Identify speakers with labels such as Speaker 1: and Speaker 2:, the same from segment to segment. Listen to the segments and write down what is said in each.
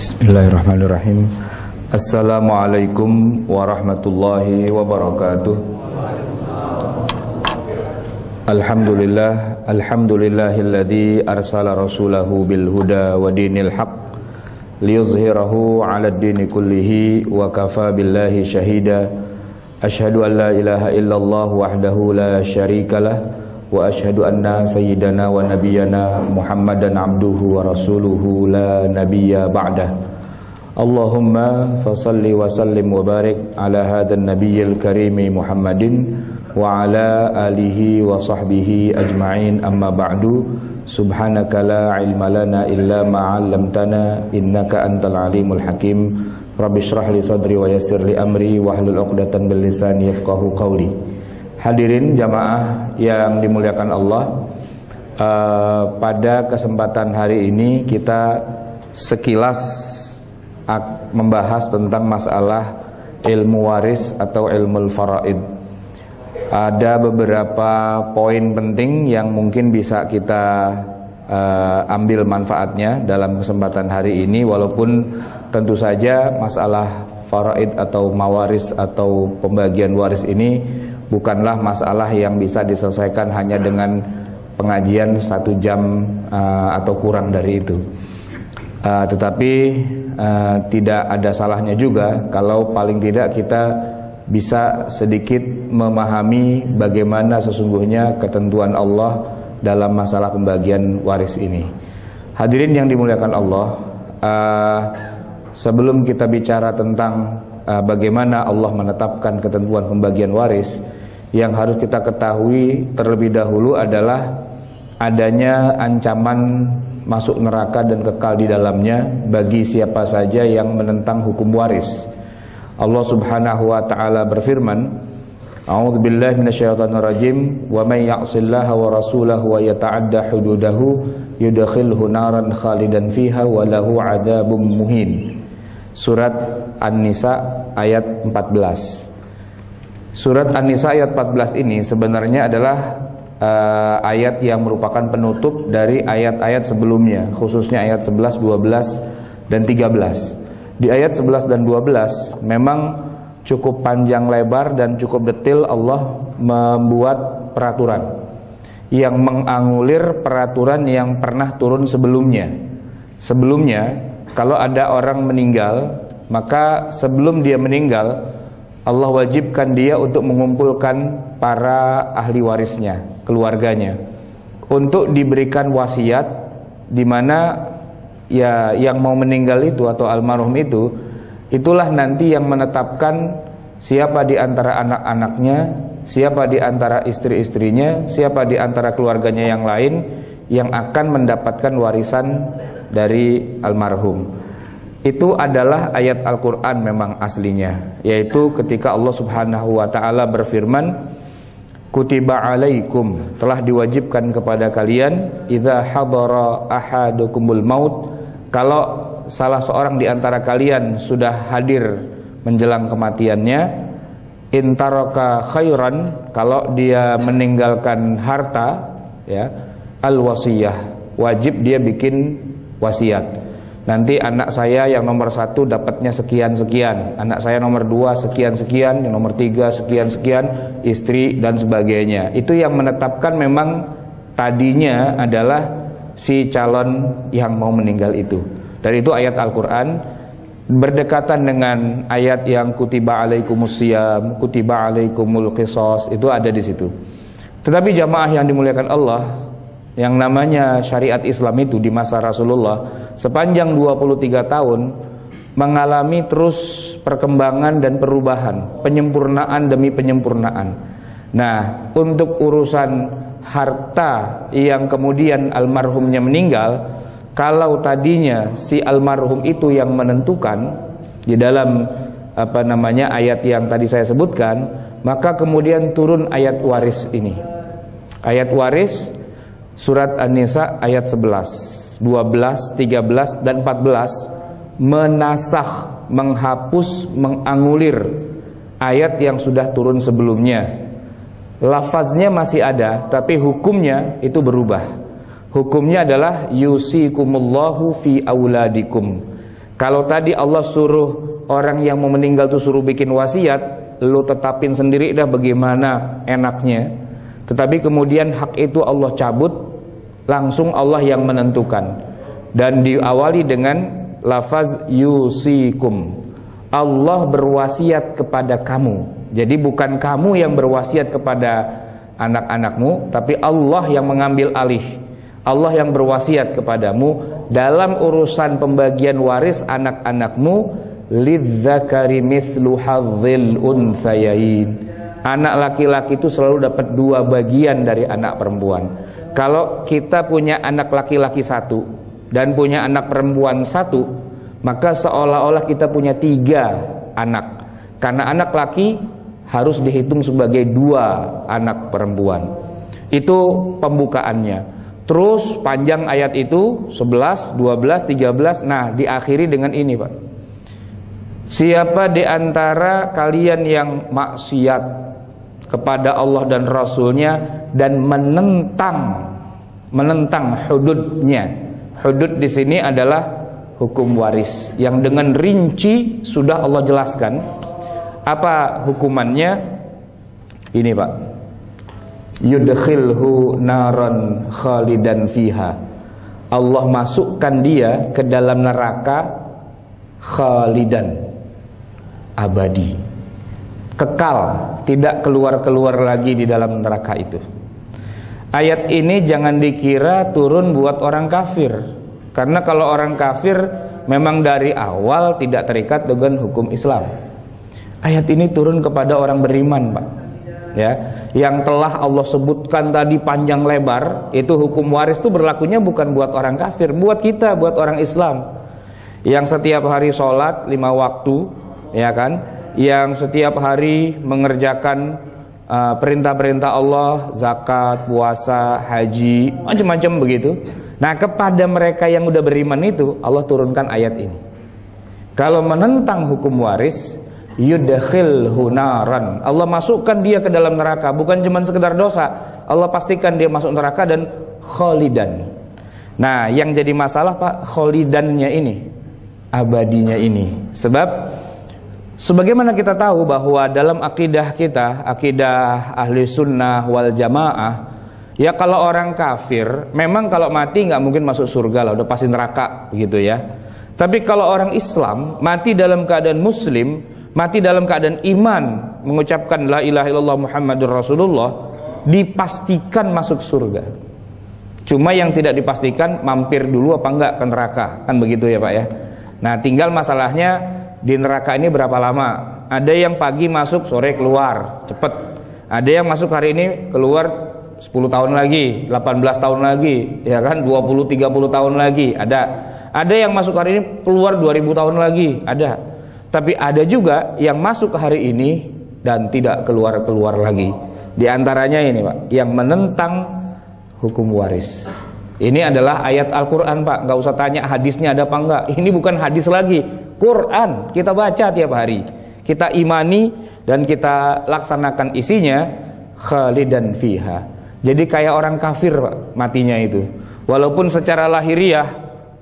Speaker 1: Bismillahirrahmanirrahim. Assalamualaikum warahmatullahi wabarakatuh. Alhamdulillahilladzi arsala rasulahu bil huda wa dinil haq liyuzhirahu 'alad dini kullihi wa kafa billahi shahida. Asyhadu an la ilaha illallah wahdahu la syarikalah wa asyhadu anna sayyidana wa nabiyyana Muhammadan abduhu wa rasuluhu la nabiyya ba'dah. Allahumma fasalli wa sallim wa barik ala hadzal nabiyyil karimi Muhammadin wa ala alihi wa sahbihi ajma'in, amma ba'du. Subhanaka la ilma lana illa ma 'allamtana innaka antal alimul hakim. Rabbi shrah li sadri wa yassir li amri wahlul 'uqdatam min lisani yafqahu qawli. Hadirin jamaah yang dimuliakan Allah, pada kesempatan hari ini kita sekilas membahas tentang masalah ilmu waris atau ilmu faraid. Ada beberapa poin penting yang mungkin bisa kita ambil manfaatnya dalam kesempatan hari ini, walaupun tentu saja masalah faraid atau mawaris atau pembagian waris ini bukanlah masalah yang bisa diselesaikan hanya dengan pengajian 1 jam atau kurang dari itu. Tetapi tidak ada salahnya juga kalau paling tidak kita bisa sedikit memahami bagaimana sesungguhnya ketentuan Allah dalam masalah pembagian waris ini. Hadirin yang dimuliakan Allah, sebelum kita bicara tentang bagaimana Allah menetapkan ketentuan pembagian waris, yang harus kita ketahui terlebih dahulu adalah adanya ancaman masuk neraka dan kekal di dalamnya bagi siapa saja yang menentang hukum waris. Allah Subhanahu wa taala berfirman, A'udzubillahi minasyaitonirrajim, wa may ya'sillaha wa rasulahu wa yata'adda hududahu yudkhilhu naran khalidan fiha wa lahu 'adzabun muhin. Surat An-Nisa ayat 14. Surat An-Nisa ayat 14 ini sebenarnya adalah ayat yang merupakan penutup dari ayat-ayat sebelumnya, khususnya ayat 11, 12, dan 13. Di ayat 11 dan 12 memang cukup panjang lebar dan cukup detail Allah membuat peraturan yang menganulir peraturan yang pernah turun sebelumnya. Sebelumnya, kalau ada orang meninggal, maka sebelum dia meninggal Allah wajibkan dia untuk mengumpulkan para ahli warisnya, keluarganya, untuk diberikan wasiat, di mana ya yang mau meninggal itu atau almarhum itu, itulah nanti yang menetapkan siapa di antara anak-anaknya, siapa di antara istri-istrinya, siapa di antara keluarganya yang lain yang akan mendapatkan warisan dari almarhum. Itu adalah ayat Al-Quran memang aslinya, yaitu ketika Allah Subhanahu wa ta'ala berfirman, Kutiba alaikum, telah diwajibkan kepada kalian, idza hadara ahadukumul maut, kalau salah seorang di antara kalian sudah hadir menjelang kematiannya, intaraka khairan, kalau dia meninggalkan harta, ya, al-wasiyah, wajib dia bikin wasiat. Nanti anak saya yang nomor 1 dapatnya sekian-sekian, anak saya nomor 2 sekian-sekian, yang nomor 3 sekian-sekian, istri dan sebagainya. Itu yang menetapkan memang tadinya adalah si calon yang mau meninggal itu. Dan itu ayat Al-Quran berdekatan dengan ayat yang kutiba alaikumusiyam, kutiba alaikumul qisas, itu ada di situ. Tetapi jamaah yang dimuliakan Allah, yang namanya syariat Islam itu di masa Rasulullah sepanjang 23 tahun mengalami terus perkembangan dan perubahan, penyempurnaan demi penyempurnaan. Nah, untuk urusan harta yang kemudian almarhumnya meninggal, kalau tadinya si almarhum itu yang menentukan di dalam ayat yang tadi saya sebutkan, maka kemudian turun ayat waris ini. Ayat waris Surat An-Nisa ayat 11, 12, 13, dan 14 menasakh, menghapus, menganulir ayat yang sudah turun sebelumnya. Lafaznya masih ada, tapi hukumnya itu berubah. Hukumnya adalah yusikumullahu fi auladikum. Kalau tadi Allah suruh orang yang mau meninggal tuh suruh bikin wasiat, lu tetapin sendiri dah bagaimana enaknya. Tetapi kemudian hak itu Allah cabut, langsung Allah yang menentukan. Dan diawali dengan lafaz yusikum. Allah berwasiat kepada kamu. Jadi bukan kamu yang berwasiat kepada anak-anakmu, tapi Allah yang mengambil alih. Allah yang berwasiat kepadamu dalam urusan pembagian waris anak-anakmu, lidzakari mithlu hadzil unthayain. Anak laki-laki itu selalu dapat 2 bagian dari anak perempuan. Kalau kita punya anak laki-laki 1 dan punya anak perempuan 1, maka seolah-olah kita punya 3 anak. Karena anak laki harus dihitung sebagai 2 anak perempuan. Itu pembukaannya. Terus panjang ayat itu 11, 12, 13. Nah, diakhiri dengan ini, Pak. Siapa di antara kalian yang maksiat kepada Allah dan Rasulnya dan menentang hududnya. Hudud di sini adalah hukum waris yang dengan rinci sudah Allah jelaskan. Apa hukumannya? Ini, Pak. Yudkhilhu naran khalidan fiha. Allah masukkan dia ke dalam neraka khalidan, abadi, kekal, tidak keluar-keluar lagi di dalam neraka itu. Ayat ini jangan dikira turun buat orang kafir. Karena kalau orang kafir memang dari awal tidak terikat dengan hukum Islam. Ayat ini turun kepada orang beriman, Pak. Ya, yang telah Allah sebutkan tadi panjang lebar, itu hukum waris itu berlakunya bukan buat orang kafir, buat kita, buat orang Islam. Yang setiap hari sholat 5 waktu, ya kan? Yang setiap hari mengerjakan perintah-perintah Allah, zakat, puasa, haji, macam-macam begitu. Nah, kepada mereka yang udah beriman itu Allah turunkan ayat ini. Kalau menentang hukum waris, yudkhilhu naran. Allah masukkan dia ke dalam neraka, bukan cuma sekedar dosa. Allah pastikan dia masuk neraka dan khalidan. Nah, yang jadi masalah, Pak, khalidannya ini, abadinya ini. Sebab sebagaimana kita tahu bahwa dalam akidah kita, akidah ahli sunnah wal jamaah, ya kalau orang kafir memang kalau mati nggak mungkin masuk surga lah, udah pasti neraka begitu ya. Tapi kalau orang Islam mati dalam keadaan muslim, mati dalam keadaan iman, mengucapkan la ilaha illallah Muhammadur Rasulullah, dipastikan masuk surga. Cuma yang tidak dipastikan mampir dulu apa enggak ke neraka, kan begitu ya Pak ya. Nah, tinggal masalahnya di neraka ini berapa lama. Ada yang pagi masuk, sore keluar, cepet. Ada yang masuk hari ini, keluar 10 tahun lagi, 18 tahun lagi, ya kan, 20-30 tahun lagi, ada. Ada yang masuk hari ini, keluar 2000 tahun lagi, ada. Tapi ada juga yang masuk hari ini dan tidak keluar-keluar lagi. Di antaranya ini, Pak, yang menentang hukum waris. Ini adalah ayat Al-Quran, Pak. Nggak usah tanya hadisnya ada apa enggak. Ini bukan hadis lagi, Quran. Kita baca tiap hari, kita imani dan kita laksanakan isinya. Khalidan fiha. Jadi kayak orang kafir, Pak, matinya itu. Walaupun secara lahiriah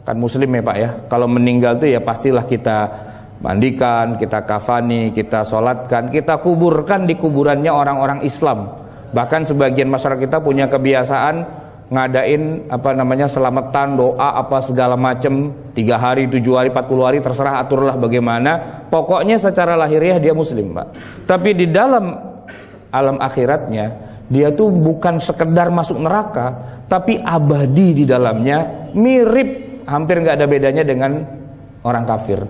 Speaker 1: kan muslim ya Pak ya. Kalau meninggal itu ya pastilah kita mandikan, kita kafani, kita sholatkan, kita kuburkan di kuburannya orang-orang Islam. Bahkan sebagian masyarakat kita punya kebiasaan ngadain selamatan, doa apa segala macam, 3 hari, 7 hari, 40 hari, terserah aturlah bagaimana. Pokoknya secara lahiriah dia muslim, Pak. Tapi di dalam alam akhiratnya dia tuh bukan sekedar masuk neraka, tapi abadi di dalamnya, mirip, hampir nggak ada bedanya dengan orang kafir.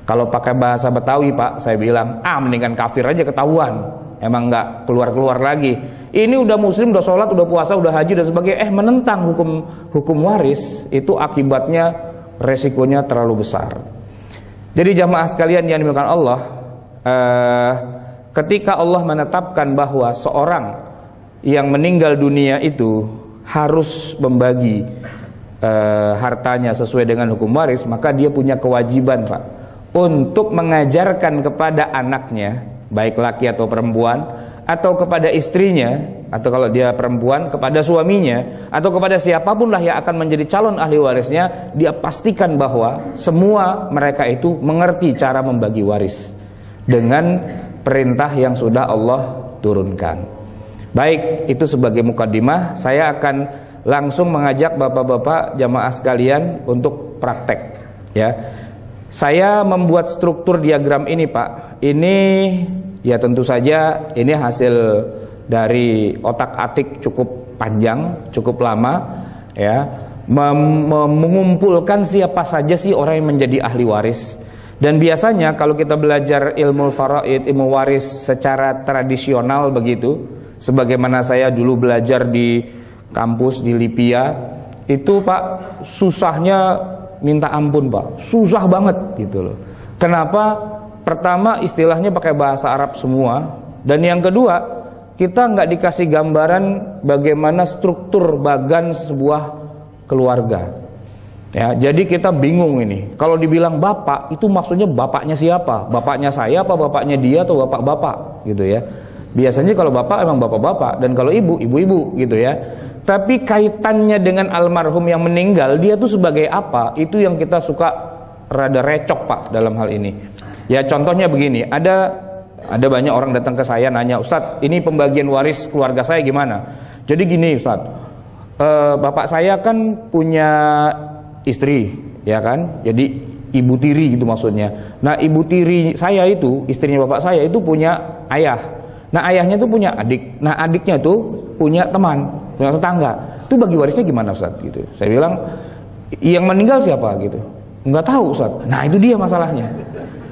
Speaker 1: Kalau pakai bahasa Betawi, Pak, saya bilang, mendingan kafir aja ketahuan. Emang nggak keluar-keluar lagi. Ini udah muslim, udah sholat, udah puasa, udah haji dan sebagainya, menentang hukum waris, itu akibatnya resikonya terlalu besar. Jadi jamaah sekalian yang dimuliakan Allah, ketika Allah menetapkan bahwa seorang yang meninggal dunia itu harus membagi hartanya sesuai dengan hukum waris, maka dia punya kewajiban, Pak, untuk mengajarkan kepada anaknya, baik laki atau perempuan, atau kepada istrinya atau kalau dia perempuan kepada suaminya atau kepada siapapun lah yang akan menjadi calon ahli warisnya, dia pastikan bahwa semua mereka itu mengerti cara membagi waris dengan perintah yang sudah Allah turunkan. Baik, itu sebagai mukaddimah. Saya akan langsung mengajak bapak-bapak jamaah sekalian untuk praktek, ya. Saya membuat struktur diagram ini, Pak. Ini ya tentu saja ini hasil dari otak-atik cukup panjang, cukup lama, ya. Mengumpulkan siapa saja sih orang yang menjadi ahli waris. Dan biasanya kalau kita belajar ilmu faraid, ilmu waris secara tradisional begitu, sebagaimana saya dulu belajar di kampus di Lipia, itu Pak, susahnya minta ampun Pak, susah banget gitu loh. Kenapa? Pertama, istilahnya pakai bahasa Arab semua, dan yang kedua, kita nggak dikasih gambaran bagaimana struktur bagan sebuah keluarga. Ya, jadi kita bingung ini. Kalau dibilang bapak, itu maksudnya bapaknya siapa? Bapaknya saya apa bapaknya dia atau bapak-bapak gitu ya. Biasanya kalau bapak emang bapak-bapak, dan kalau ibu, ibu-ibu gitu ya. Tapi kaitannya dengan almarhum yang meninggal, dia tuh sebagai apa? Itu yang kita suka rada recok Pak dalam hal ini. Ya contohnya begini, ada banyak orang datang ke saya nanya, Ustadz, ini pembagian waris keluarga saya gimana? Jadi gini Ustadz, bapak saya kan punya istri, ya kan? Jadi ibu tiri gitu maksudnya. Nah ibu tiri saya itu, istrinya bapak saya itu punya ayah. Nah ayahnya tuh punya adik. Nah adiknya tuh punya teman, punya tetangga. Itu bagi warisnya gimana Ustaz? Gitu. Saya bilang, yang meninggal siapa gitu? Nggak tahu Ustaz. Nah itu dia masalahnya.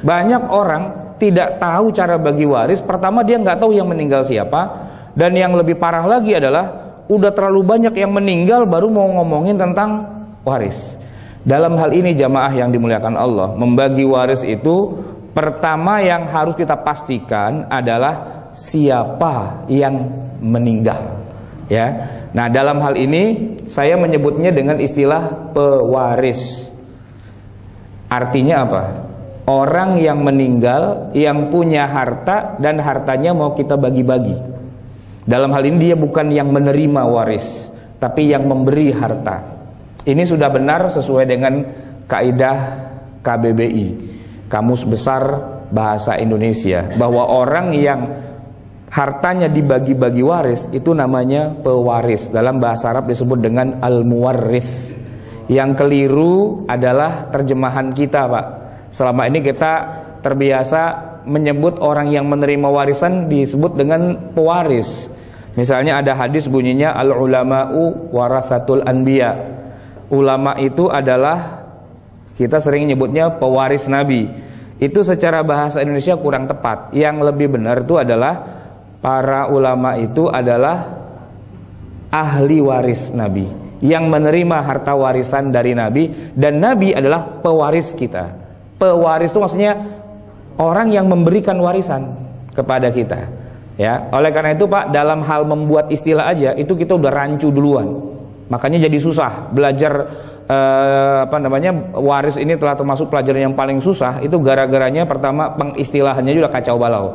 Speaker 1: Banyak orang tidak tahu cara bagi waris. Pertama dia nggak tahu yang meninggal siapa. Dan yang lebih parah lagi adalah udah terlalu banyak yang meninggal baru mau ngomongin tentang waris. Dalam hal ini jamaah yang dimuliakan Allah, membagi waris itu pertama yang harus kita pastikan adalah siapa yang meninggal, ya. Nah dalam hal ini saya menyebutnya dengan istilah pewaris. Artinya apa? Orang yang meninggal yang punya harta dan hartanya mau kita bagi-bagi. Dalam hal ini dia bukan yang menerima waris, tapi yang memberi harta. Ini sudah benar sesuai dengan kaidah KBBI, Kamus Besar Bahasa Indonesia, bahwa orang yang hartanya dibagi-bagi waris itu namanya pewaris. Dalam bahasa Arab disebut dengan al-muwarrith. Yang keliru adalah terjemahan kita Pak. Selama ini kita terbiasa menyebut orang yang menerima warisan disebut dengan pewaris. Misalnya ada hadis bunyinya al-ulama'u warathatul anbiya. Ulama itu adalah, kita sering nyebutnya pewaris Nabi. Itu secara bahasa Indonesia kurang tepat. Yang lebih benar itu adalah para ulama itu adalah ahli waris Nabi, yang menerima harta warisan dari Nabi, dan Nabi adalah pewaris kita. Pewaris itu maksudnya orang yang memberikan warisan kepada kita, ya. Oleh karena itu Pak, dalam hal membuat istilah aja itu kita udah rancu duluan. Makanya jadi susah belajar waris ini telah termasuk pelajaran yang paling susah. Itu gara-garanya pertama pengistilahannya juga kacau balau.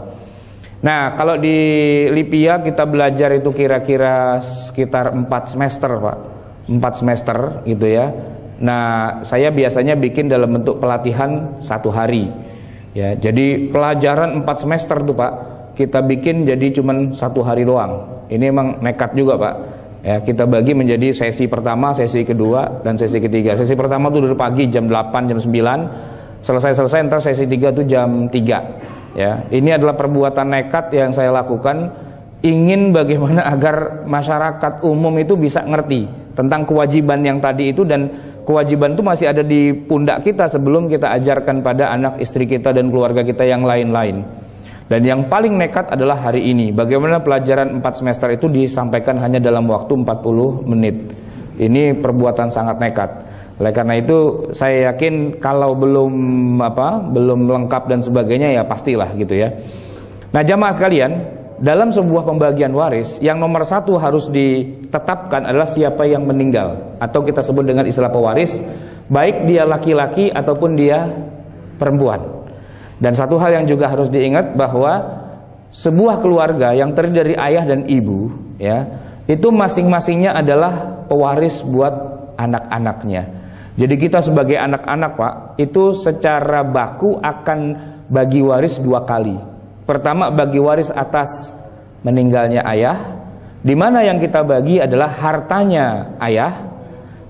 Speaker 1: Nah kalau di Lipia kita belajar itu kira-kira sekitar 4 semester Pak, 4 semester gitu ya. Nah saya biasanya bikin dalam bentuk pelatihan 1 hari ya. Jadi pelajaran 4 semester tuh Pak kita bikin jadi cuman 1 hari doang. Ini emang nekat juga Pak ya. Kita bagi menjadi sesi pertama, sesi kedua, dan sesi ketiga. Sesi pertama tuh dari pagi jam 8, jam 9, selesai ntar sesi 3 tuh jam 3. Ya, ini adalah perbuatan nekat yang saya lakukan, ingin bagaimana agar masyarakat umum itu bisa ngerti tentang kewajiban yang tadi itu, dan kewajiban itu masih ada di pundak kita sebelum kita ajarkan pada anak istri kita dan keluarga kita yang lain-lain. Dan yang paling nekat adalah hari ini, bagaimana pelajaran 4 semester itu disampaikan hanya dalam waktu 40 menit. Ini perbuatan sangat nekat. Oleh karena itu saya yakin kalau belum lengkap dan sebagainya ya pastilah gitu ya. Nah jamaah sekalian, dalam sebuah pembagian waris yang nomor 1 harus ditetapkan adalah siapa yang meninggal, atau kita sebut dengan istilah pewaris, baik dia laki-laki ataupun dia perempuan. Dan satu hal yang juga harus diingat bahwa sebuah keluarga yang terdiri dari ayah dan ibu, ya, itu masing-masingnya adalah pewaris buat anak-anaknya. Jadi kita sebagai anak-anak, Pak, itu secara baku akan bagi waris 2 kali. Pertama, bagi waris atas meninggalnya ayah, di mana yang kita bagi adalah hartanya ayah,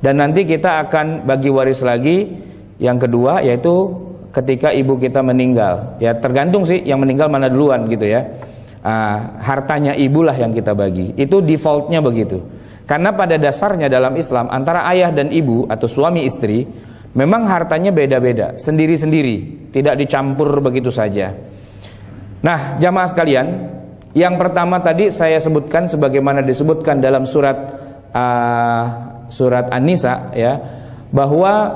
Speaker 1: dan nanti kita akan bagi waris lagi yang kedua, yaitu ketika ibu kita meninggal. Ya tergantung sih yang meninggal mana duluan gitu ya. Hartanya ibulah yang kita bagi. Itu defaultnya begitu. Karena pada dasarnya dalam Islam antara ayah dan ibu atau suami istri memang hartanya beda-beda, sendiri-sendiri, tidak dicampur begitu saja. Nah, jamaah sekalian, yang pertama tadi saya sebutkan sebagaimana disebutkan dalam surat An-Nisa, ya, bahwa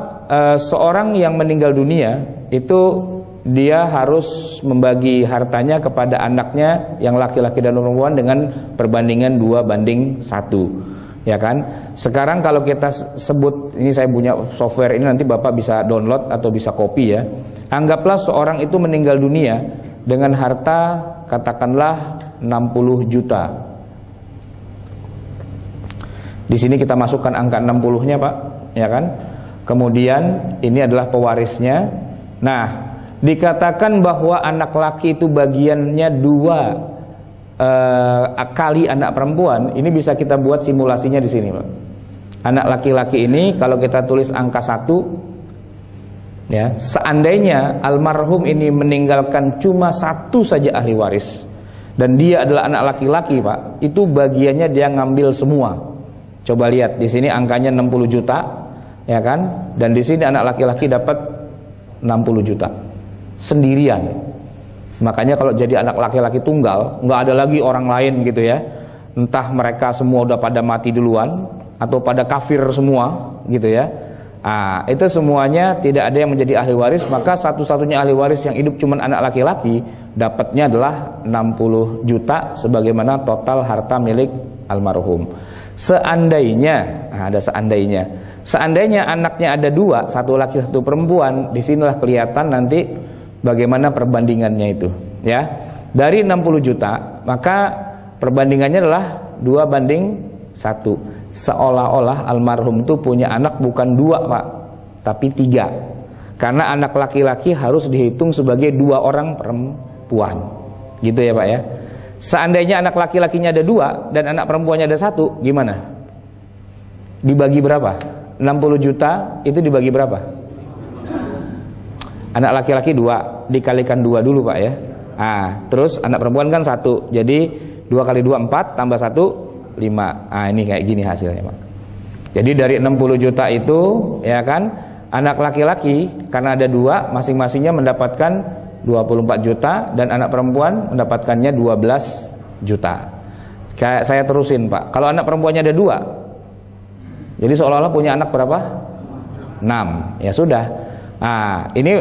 Speaker 1: seorang yang meninggal dunia itu dia harus membagi hartanya kepada anaknya yang laki-laki dan perempuan dengan perbandingan 2:1, ya kan? Sekarang kalau kita sebut, ini saya punya software ini, nanti Bapak bisa download atau bisa copy ya. Anggaplah seorang itu meninggal dunia dengan harta katakanlah 60 juta. Di sini kita masukkan angka 60-nya, Pak, ya kan? Kemudian ini adalah pewarisnya. Nah, dikatakan bahwa anak laki itu bagiannya 2 kali anak perempuan. Ini bisa kita buat simulasinya di sini, Pak. Anak laki-laki ini kalau kita tulis angka 1, ya, seandainya almarhum ini meninggalkan cuma 1 saja ahli waris dan dia adalah anak laki-laki, Pak, itu bagiannya dia ngambil semua. Coba lihat di sini angkanya 60 juta, ya kan? Dan di sini anak laki-laki dapat 60 juta sendirian. Makanya kalau jadi anak laki-laki tunggal, nggak ada lagi orang lain gitu ya. Entah mereka semua udah pada mati duluan atau pada kafir semua gitu ya. Itu semuanya tidak ada yang menjadi ahli waris, maka satu-satunya ahli waris yang hidup cuma anak laki-laki dapatnya adalah 60 juta sebagaimana total harta milik almarhum. Seandainya, ada seandainya anaknya ada 2, 1 laki 1 perempuan, disinilah kelihatan nanti bagaimana perbandingannya itu, ya. Dari 60 juta, maka perbandingannya adalah 2:1. Seolah-olah almarhum itu punya anak bukan 2, Pak, tapi 3. Karena anak laki-laki harus dihitung sebagai 2 orang perempuan. Gitu ya, Pak ya. Seandainya anak laki-lakinya ada 2 dan anak perempuannya ada 1, gimana? Dibagi berapa? 60 juta itu dibagi berapa? Anak laki-laki 2, dikalikan 2 dulu, Pak ya. Terus anak perempuan kan 1. Jadi 2 kali 2 4, tambah 1 5. Ini kayak gini hasilnya, Pak. Jadi dari 60 juta itu, ya kan, anak laki-laki karena ada 2, masing-masingnya mendapatkan 24 juta dan anak perempuan mendapatkannya 12 juta. Kayak saya terusin, Pak. Kalau anak perempuannya ada 2, jadi seolah-olah punya anak berapa? 6. Ya sudah. Ini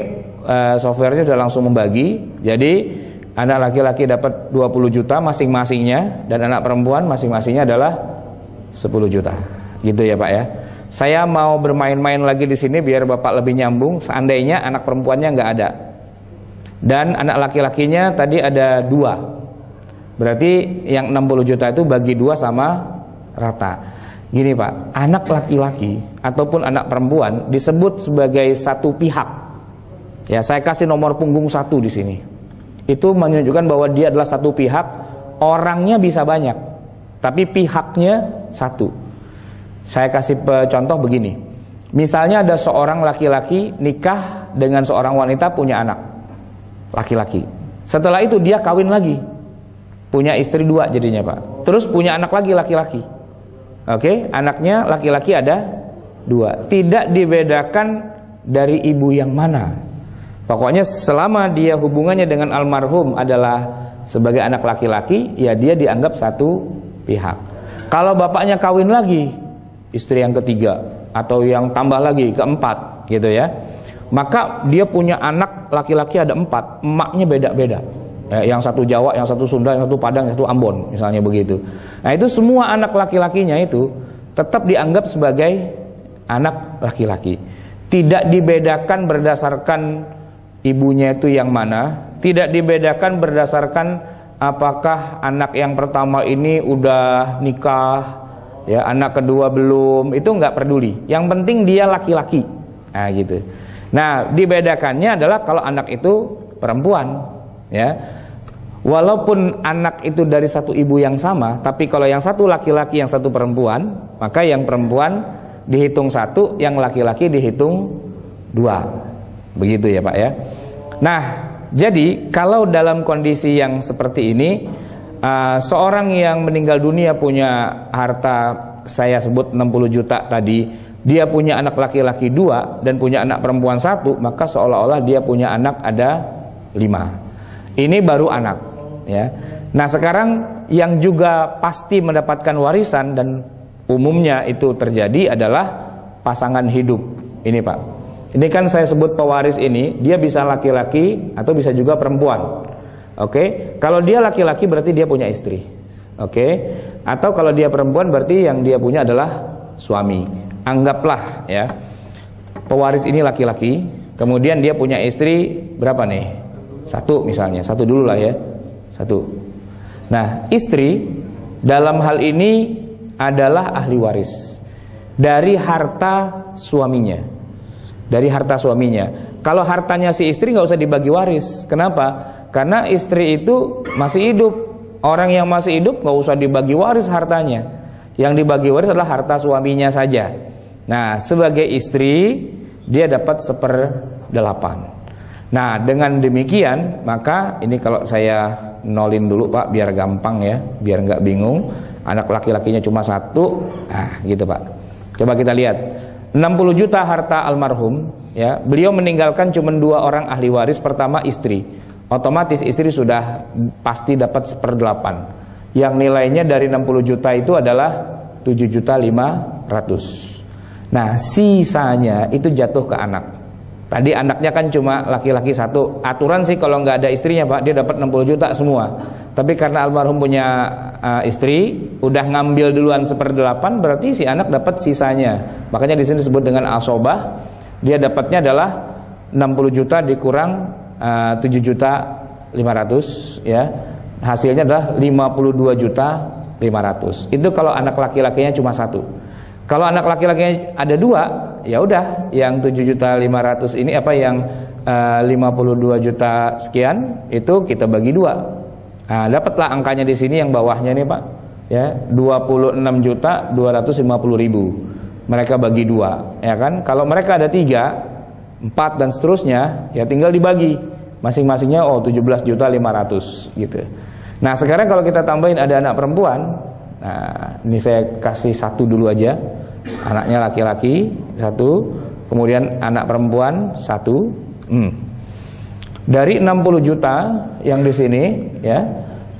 Speaker 1: softwarenya sudah langsung membagi. Jadi anak laki-laki dapat 20 juta masing-masingnya dan anak perempuan masing-masingnya adalah 10 juta. Gitu ya, Pak ya. Saya mau bermain-main lagi di sini biar Bapak lebih nyambung. Seandainya anak perempuannya nggak ada dan anak laki-lakinya tadi ada 2, berarti yang 60 juta itu bagi 2 sama rata. Gini, Pak, anak laki-laki ataupun anak perempuan disebut sebagai satu pihak. Ya, saya kasih nomor punggung 1 di sini. Itu menunjukkan bahwa dia adalah satu pihak. Orangnya bisa banyak, tapi pihaknya 1. Saya kasih contoh begini. Misalnya ada seorang laki-laki nikah dengan seorang wanita, punya anak laki-laki. Setelah itu dia kawin lagi, punya istri 2 jadinya, Pak. Terus punya anak lagi laki-laki. Oke, anaknya laki-laki ada 2. Tidak dibedakan dari ibu yang mana. Pokoknya selama dia hubungannya dengan almarhum adalah sebagai anak laki-laki, ya dia dianggap satu pihak. Kalau bapaknya kawin lagi, istri yang ketiga atau yang tambah lagi keempat gitu ya, maka dia punya anak laki-laki ada 4, emaknya beda-beda. Yang satu Jawa, yang satu Sunda, yang satu Padang, yang satu Ambon, misalnya begitu. Nah, itu semua anak laki-lakinya itu tetap dianggap sebagai anak laki-laki. Tidak dibedakan berdasarkan ibunya itu yang mana, tidak dibedakan berdasarkan apakah anak yang pertama ini udah nikah, ya anak kedua belum, itu nggak peduli. Yang penting dia laki-laki. Nah gitu. Nah dibedakannya adalah kalau anak itu perempuan, ya. Walaupun anak itu dari satu ibu yang sama, tapi kalau yang satu laki-laki, yang satu perempuan, maka yang perempuan dihitung satu, yang laki-laki dihitung dua. Begitu ya Pak ya. Nah, jadi kalau dalam kondisi yang seperti ini, seorang yang meninggal dunia punya harta, saya sebut 60 juta tadi, dia punya anak laki-laki 2 dan punya anak perempuan 1, maka seolah-olah dia punya anak ada 5. Ini baru anak, ya. Nah sekarang yang juga pasti mendapatkan warisan dan umumnya itu terjadi adalah pasangan hidup. Ini Pak, ini kan saya sebut pewaris ini, dia bisa laki-laki atau bisa juga perempuan. Oke, kalau dia laki-laki berarti dia punya istri. Oke, atau kalau dia perempuan berarti yang dia punya adalah suami. Anggaplah ya, pewaris ini laki-laki, kemudian dia punya istri berapa nih? 1 misalnya, 1 dulu lah ya, 1. Nah istri dalam hal ini adalah ahli waris dari harta suaminya, dari harta suaminya. Kalau hartanya si istri nggak usah dibagi waris. Kenapa? Karena istri itu masih hidup. Orang yang masih hidup nggak usah dibagi waris hartanya. Yang dibagi waris adalah harta suaminya saja. Nah sebagai istri dia dapat 1/8. Nah dengan demikian maka ini kalau saya nolin dulu Pak biar gampang ya, biar nggak bingung. Anak laki-lakinya cuma 1, nah gitu Pak. Coba kita lihat 60 juta harta almarhum, ya beliau meninggalkan cuma 2 orang ahli waris. Pertama istri, otomatis istri sudah pasti dapat 1/8. Yang nilainya dari 60 juta itu adalah 7.500.000. Nah sisanya itu jatuh ke anak. Tadi anaknya kan cuma laki-laki 1. Aturan sih kalau nggak ada istrinya Pak, dia dapat 60 juta semua. Tapi karena almarhum punya istri, udah ngambil duluan 1/8, berarti si anak dapat sisanya. Makanya di sini disebut dengan asobah. Dia dapatnya adalah 60 juta dikurang 7.500.000 ya. Hasilnya adalah 52.500.000. Itu kalau anak laki-lakinya cuma 1. Kalau anak laki-lakinya ada 2, ya udah yang 7.500.000 ini yang 52 juta sekian itu kita bagi 2. Nah, dapatlah angkanya di sini yang bawahnya nih Pak, ya 26.250.000. Mereka bagi 2, ya kan? Kalau mereka ada 3, 4 dan seterusnya, ya tinggal dibagi masing-masingnya 17.500.000 gitu. Nah sekarang kalau kita tambahin ada anak perempuan. Nah ini saya kasih 1 dulu aja. Anaknya laki-laki 1, kemudian anak perempuan 1. Dari 60 juta yang di sini ya,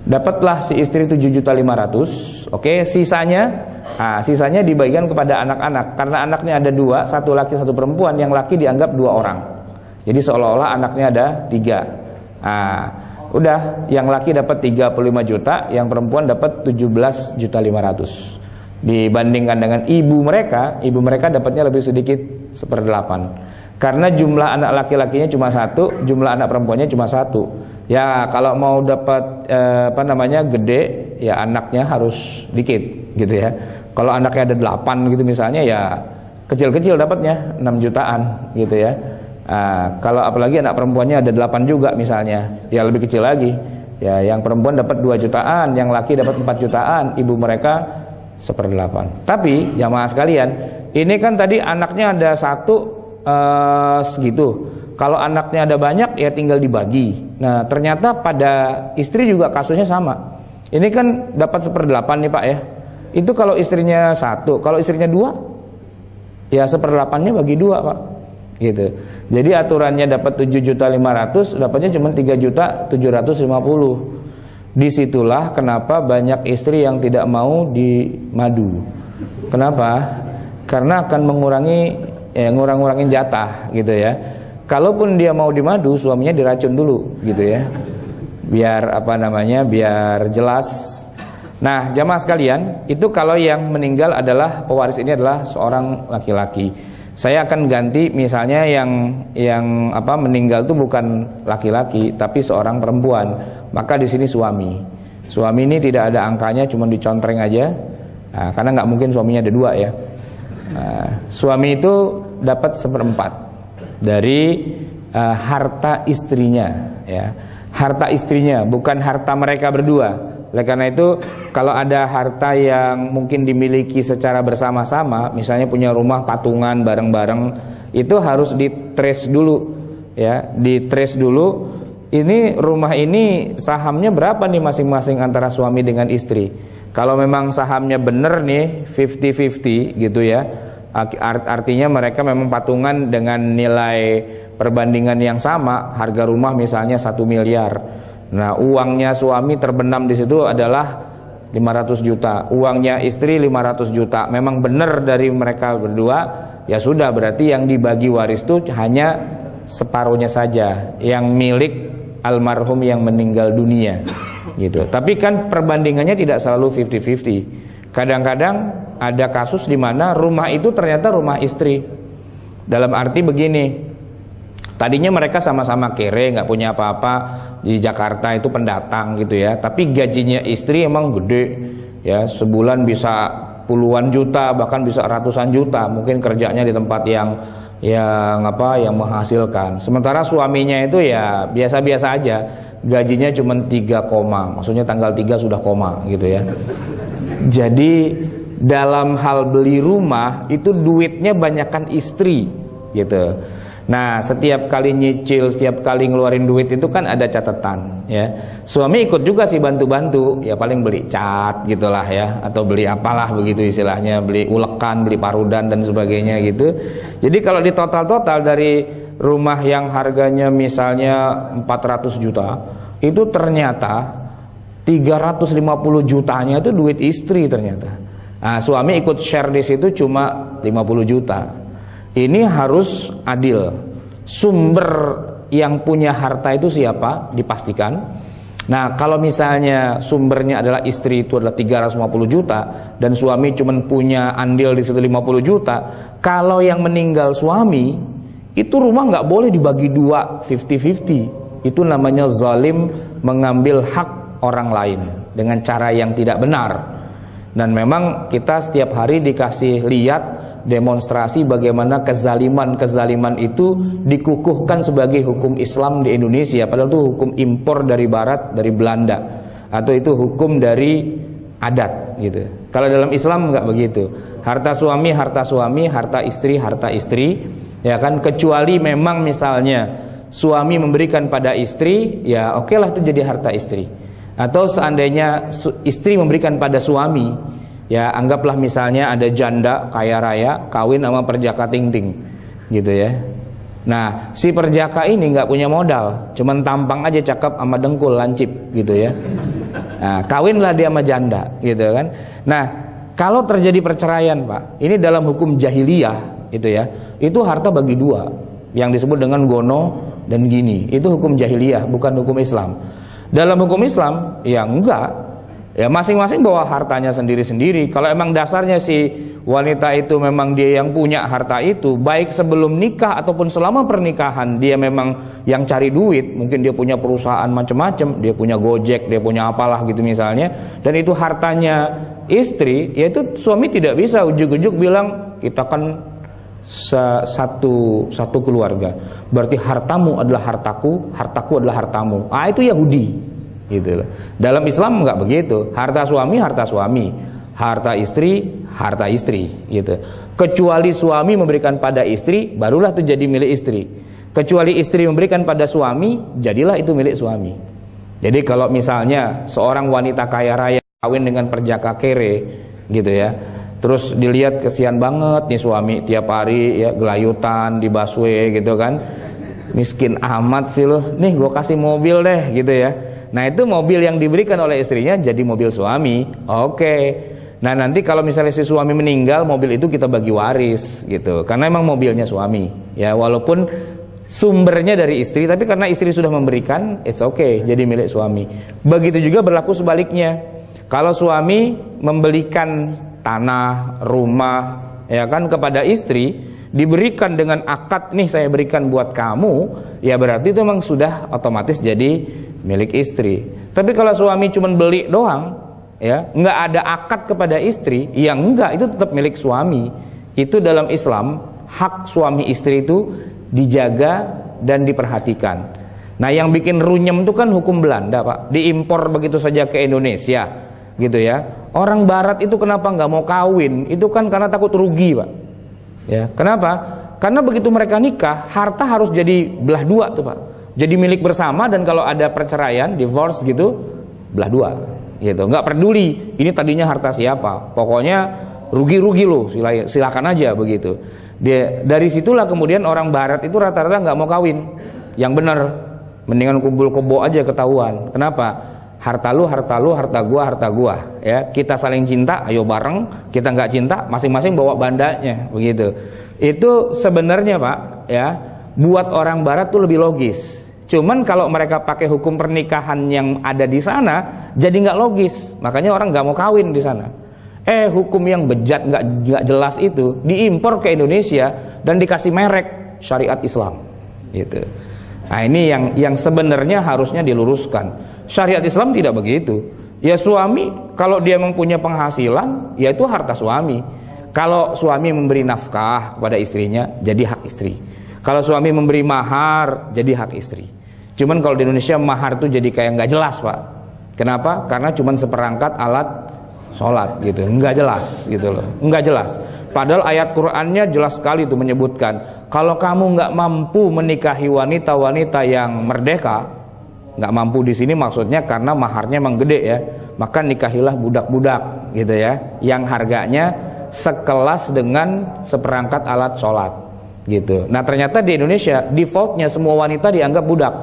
Speaker 1: dapatlah si istri 7.500.000. Oke, sisanya sisanya dibagikan kepada anak-anak. Karena anaknya ada 2, 1 laki 1 perempuan, yang laki dianggap 2 orang. Jadi seolah-olah anaknya ada 3. Udah, yang laki dapat 35 juta, yang perempuan dapat 17.500.000. Dibandingkan dengan ibu mereka dapatnya lebih sedikit 1/8. Karena jumlah anak laki-lakinya cuma 1, jumlah anak perempuannya cuma 1. Ya kalau mau dapat gede, ya anaknya harus dikit gitu ya. Kalau anaknya ada 8 gitu misalnya, ya kecil-kecil dapatnya 6 jutaan gitu ya. Kalau apalagi anak perempuannya ada 8 juga misalnya, ya lebih kecil lagi. Ya yang perempuan dapat 2 jutaan, yang laki dapat 4 jutaan, ibu mereka 1/8. Tapi jamaah sekalian, ini kan tadi anaknya ada 1 segitu. Kalau anaknya ada banyak ya tinggal dibagi. Nah ternyata pada istri juga kasusnya sama. Ini kan dapat 1/8 nih Pak ya. Itu kalau istrinya 1, kalau istrinya 2, ya 1/8-nya bagi 2 Pak. Gitu. Jadi aturannya dapat 7.500.000, dapatnya cuma 3.750.000. Disitulah kenapa banyak istri yang tidak mau dimadu. Kenapa? Karena akan ngurangin jatah gitu ya. Kalaupun dia mau dimadu, suaminya diracun dulu gitu ya. Biar biar jelas. Nah, jamaah sekalian, itu kalau yang meninggal adalah pewaris ini adalah seorang laki-laki. saya akan ganti misalnya yang meninggal itu bukan laki-laki tapi seorang perempuan, maka di sini suami. Suami ini tidak ada angkanya, cuma dicontreng aja. Nah, karena nggak mungkin suaminya ada dua ya. Nah, suami itu dapat 1/4 dari harta istrinya, ya. Harta istrinya, bukan harta mereka berdua. Oleh karena itu, kalau ada harta yang mungkin dimiliki secara bersama-sama, misalnya punya rumah patungan bareng-bareng, itu harus di-trace dulu, ya, di-trace dulu. Ini rumah ini sahamnya berapa nih masing-masing antara suami dengan istri. Kalau memang sahamnya bener nih 50-50 gitu ya, artinya mereka memang patungan dengan nilai perbandingan yang sama. Harga rumah misalnya 1 miliar. Nah, uangnya suami terbenam di situ adalah 500 juta, uangnya istri 500 juta. Memang benar dari mereka berdua, ya sudah, berarti yang dibagi waris itu hanya separuhnya saja, yang milik almarhum yang meninggal dunia gitu. Tapi kan perbandingannya tidak selalu 50-50. Kadang-kadang ada kasus di mana rumah itu ternyata rumah istri. Dalam arti begini, tadinya mereka sama-sama kere, nggak punya apa-apa di Jakarta, itu pendatang gitu ya. Tapi gajinya istri emang gede, ya, sebulan bisa puluhan juta, bahkan bisa ratusan juta. Mungkin kerjanya di tempat yang menghasilkan. Sementara suaminya itu ya biasa-biasa aja, gajinya cuma 3 koma, maksudnya tanggal 3 sudah koma gitu ya. Jadi dalam hal beli rumah itu duitnya banyakkan istri gitu. Nah, setiap kali nyicil, setiap kali ngeluarin duit itu kan ada catatan, ya. Suami ikut juga sih bantu-bantu, ya paling beli cat gitulah ya, atau beli apalah begitu istilahnya, beli ulekan, beli parudan dan sebagainya gitu. Jadi kalau di total-total dari rumah yang harganya misalnya 400 juta, itu ternyata 350 jutanya itu duit istri ternyata. Nah, suami ikut share di situ cuma 50 juta. Ini harus adil. Sumber yang punya harta itu siapa? Dipastikan. Nah, kalau misalnya sumbernya adalah istri, itu adalah 350 juta dan suami cuma punya andil di situ 50 juta. Kalau yang meninggal suami, itu rumah nggak boleh dibagi dua 50-50. Itu namanya zalim, mengambil hak orang lain dengan cara yang tidak benar. Dan memang kita setiap hari dikasih lihat demonstrasi bagaimana kezaliman itu dikukuhkan sebagai hukum Islam di Indonesia, padahal itu hukum impor dari barat, dari Belanda, atau itu hukum dari adat gitu. Kalau dalam Islam enggak begitu. Harta suami, harta istri, ya kan, kecuali memang misalnya suami memberikan pada istri, ya oke lah itu jadi harta istri. Atau seandainya istri memberikan pada suami, ya anggaplah misalnya ada janda kaya raya kawin sama perjaka ting-ting gitu ya. Nah, si perjaka ini nggak punya modal, cuman tampang aja cakep sama dengkul lancip gitu ya. Nah, kawinlah dia sama janda gitu kan. Nah, kalau terjadi perceraian, Pak, ini dalam hukum jahiliyah itu ya, itu harta bagi dua, yang disebut dengan gono dan gini. Itu hukum jahiliyah, bukan hukum Islam. Dalam hukum Islam, ya enggak, ya masing-masing bawa hartanya sendiri-sendiri. Kalau emang dasarnya si wanita itu memang dia yang punya harta itu, baik sebelum nikah ataupun selama pernikahan, dia memang yang cari duit. Mungkin dia punya perusahaan macam-macam, dia punya Gojek, dia punya apalah gitu misalnya, dan itu hartanya istri, yaitu suami tidak bisa ujuk-ujuk bilang kita kan satu keluarga, berarti hartamu adalah hartaku, hartaku adalah hartamu. Itu Yahudi gitu. Dalam Islam enggak begitu. Harta suami, harta istri gitu. Kecuali suami memberikan pada istri, barulah itu jadi milik istri. Kecuali istri memberikan pada suami, jadilah itu milik suami. Jadi kalau misalnya seorang wanita kaya raya kawin dengan perjaka kere gitu ya, terus dilihat kesian banget nih suami tiap hari ya gelayutan di busway gitu kan, miskin amat sih loh, nih gue kasih mobil deh gitu ya. Nah, itu mobil yang diberikan oleh istrinya jadi mobil suami. Oke. Nah, nanti kalau misalnya si suami meninggal, mobil itu kita bagi waris gitu, karena emang mobilnya suami ya, walaupun sumbernya dari istri, tapi karena istri sudah memberikan, it's okay, jadi milik suami. Begitu juga berlaku sebaliknya. Kalau suami membelikan tanah, rumah, ya kan, kepada istri, diberikan dengan akad, nih saya berikan buat kamu, ya berarti itu memang sudah otomatis jadi milik istri. Tapi kalau suami cuma beli doang, ya nggak ada akad kepada istri, ya enggak, itu tetap milik suami. Itu dalam Islam hak suami istri itu dijaga dan diperhatikan. Nah yang bikin runyem itu kan hukum Belanda Pak, diimpor begitu saja ke Indonesia gitu ya. Orang Barat itu kenapa nggak mau kawin? Itu kan karena takut rugi Pak. Ya, kenapa? Karena begitu mereka nikah, harta harus jadi belah dua tuh Pak. Jadi milik bersama, dan kalau ada perceraian, divorce gitu, belah dua gitu. Nggak peduli ini tadinya harta siapa, pokoknya rugi-rugi loh, silakan aja begitu. Dari situlah kemudian orang Barat itu rata-rata nggak mau kawin. Yang benar, mendingan kumpul kebo aja ketahuan. Kenapa? Harta lu, harta gua, ya kita saling cinta, ayo bareng. Kita nggak cinta, masing-masing bawa bandanya, begitu. Itu sebenarnya Pak, ya buat orang Barat tuh lebih logis. Cuman kalau mereka pakai hukum pernikahan yang ada di sana, jadi nggak logis. Makanya orang nggak mau kawin di sana. Hukum yang bejat nggak jelas itu diimpor ke Indonesia dan dikasih merek syariat Islam, gitu. Nah ini yang sebenarnya harusnya diluruskan. Syariat Islam tidak begitu. Ya suami kalau dia mempunyai penghasilan, ya itu harta suami. Kalau suami memberi nafkah kepada istrinya, jadi hak istri. Kalau suami memberi mahar, jadi hak istri. Cuman kalau di Indonesia mahar itu jadi kayak nggak jelas Pak. Kenapa? Karena cuman seperangkat alat sholat gitu, nggak jelas gitu loh, nggak jelas. Padahal ayat Qur'annya jelas sekali itu menyebutkan, kalau kamu nggak mampu menikahi wanita-wanita yang merdeka, nggak mampu di sini maksudnya karena maharnya emang gede ya, maka nikahilah budak-budak gitu ya, yang harganya sekelas dengan seperangkat alat sholat gitu. Nah ternyata di Indonesia defaultnya semua wanita dianggap budak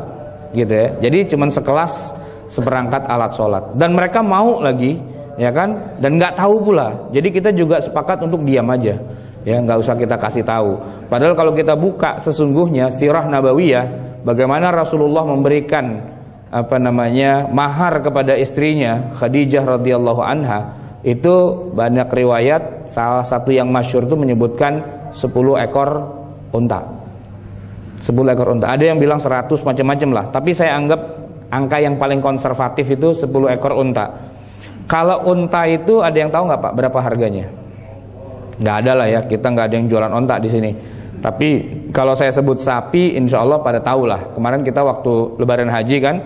Speaker 1: gitu ya, jadi cuman sekelas seperangkat alat sholat, dan mereka mau lagi, ya kan, dan nggak tahu pula. Jadi kita juga sepakat untuk diam aja, ya nggak usah kita kasih tahu. Padahal kalau kita buka sesungguhnya sirah nabawiyah, bagaimana Rasulullah memberikan mahar kepada istrinya Khadijah radhiyallahu anha, itu banyak riwayat. Salah satu yang masyhur itu menyebutkan 10 ekor unta. 10 ekor unta. Ada yang bilang 100, macam-macam lah. Tapi saya anggap angka yang paling konservatif itu 10 ekor unta. Kalau unta itu ada yang tahu nggak Pak berapa harganya? Nggak ada lah ya, kita nggak ada yang jualan unta di sini. Tapi kalau saya sebut sapi, insya Allah pada tahu lah. Kemarin kita waktu Lebaran Haji kan,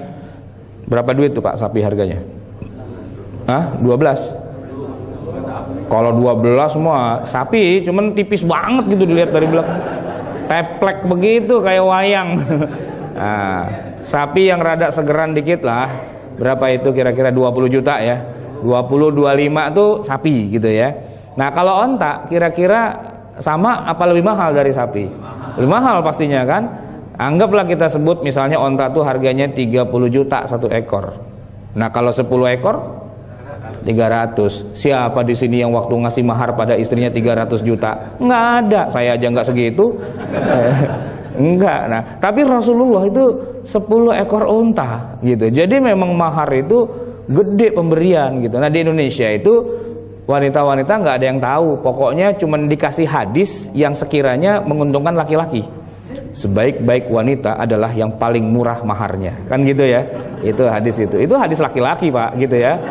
Speaker 1: berapa duit tuh Pak sapi harganya? 12. Kalau 12 semua sapi, cuman tipis banget gitu dilihat dari belakang. Teplek begitu kayak wayang. Nah, sapi yang rada segeran dikit lah, berapa itu kira-kira 20 juta ya. 20-25 tuh sapi gitu ya. Nah kalau onta kira-kira sama apa lebih mahal dari sapi? Lebih mahal pastinya kan. Anggaplah kita sebut misalnya onta tuh harganya 30 juta satu ekor. Nah kalau 10 ekor 300. Siapa di sini yang waktu ngasih mahar pada istrinya 300 juta? Nggak ada, saya aja nggak segitu. Enggak. Nah tapi Rasulullah itu 10 ekor unta gitu. Jadi memang mahar itu gede pemberian gitu. Nah di Indonesia itu wanita-wanita nggak ada yang tahu, pokoknya cuma dikasih hadis yang sekiranya menguntungkan laki-laki. Sebaik-baik wanita adalah yang paling murah maharnya, kan gitu ya. Itu hadis itu hadis laki-laki Pak gitu ya.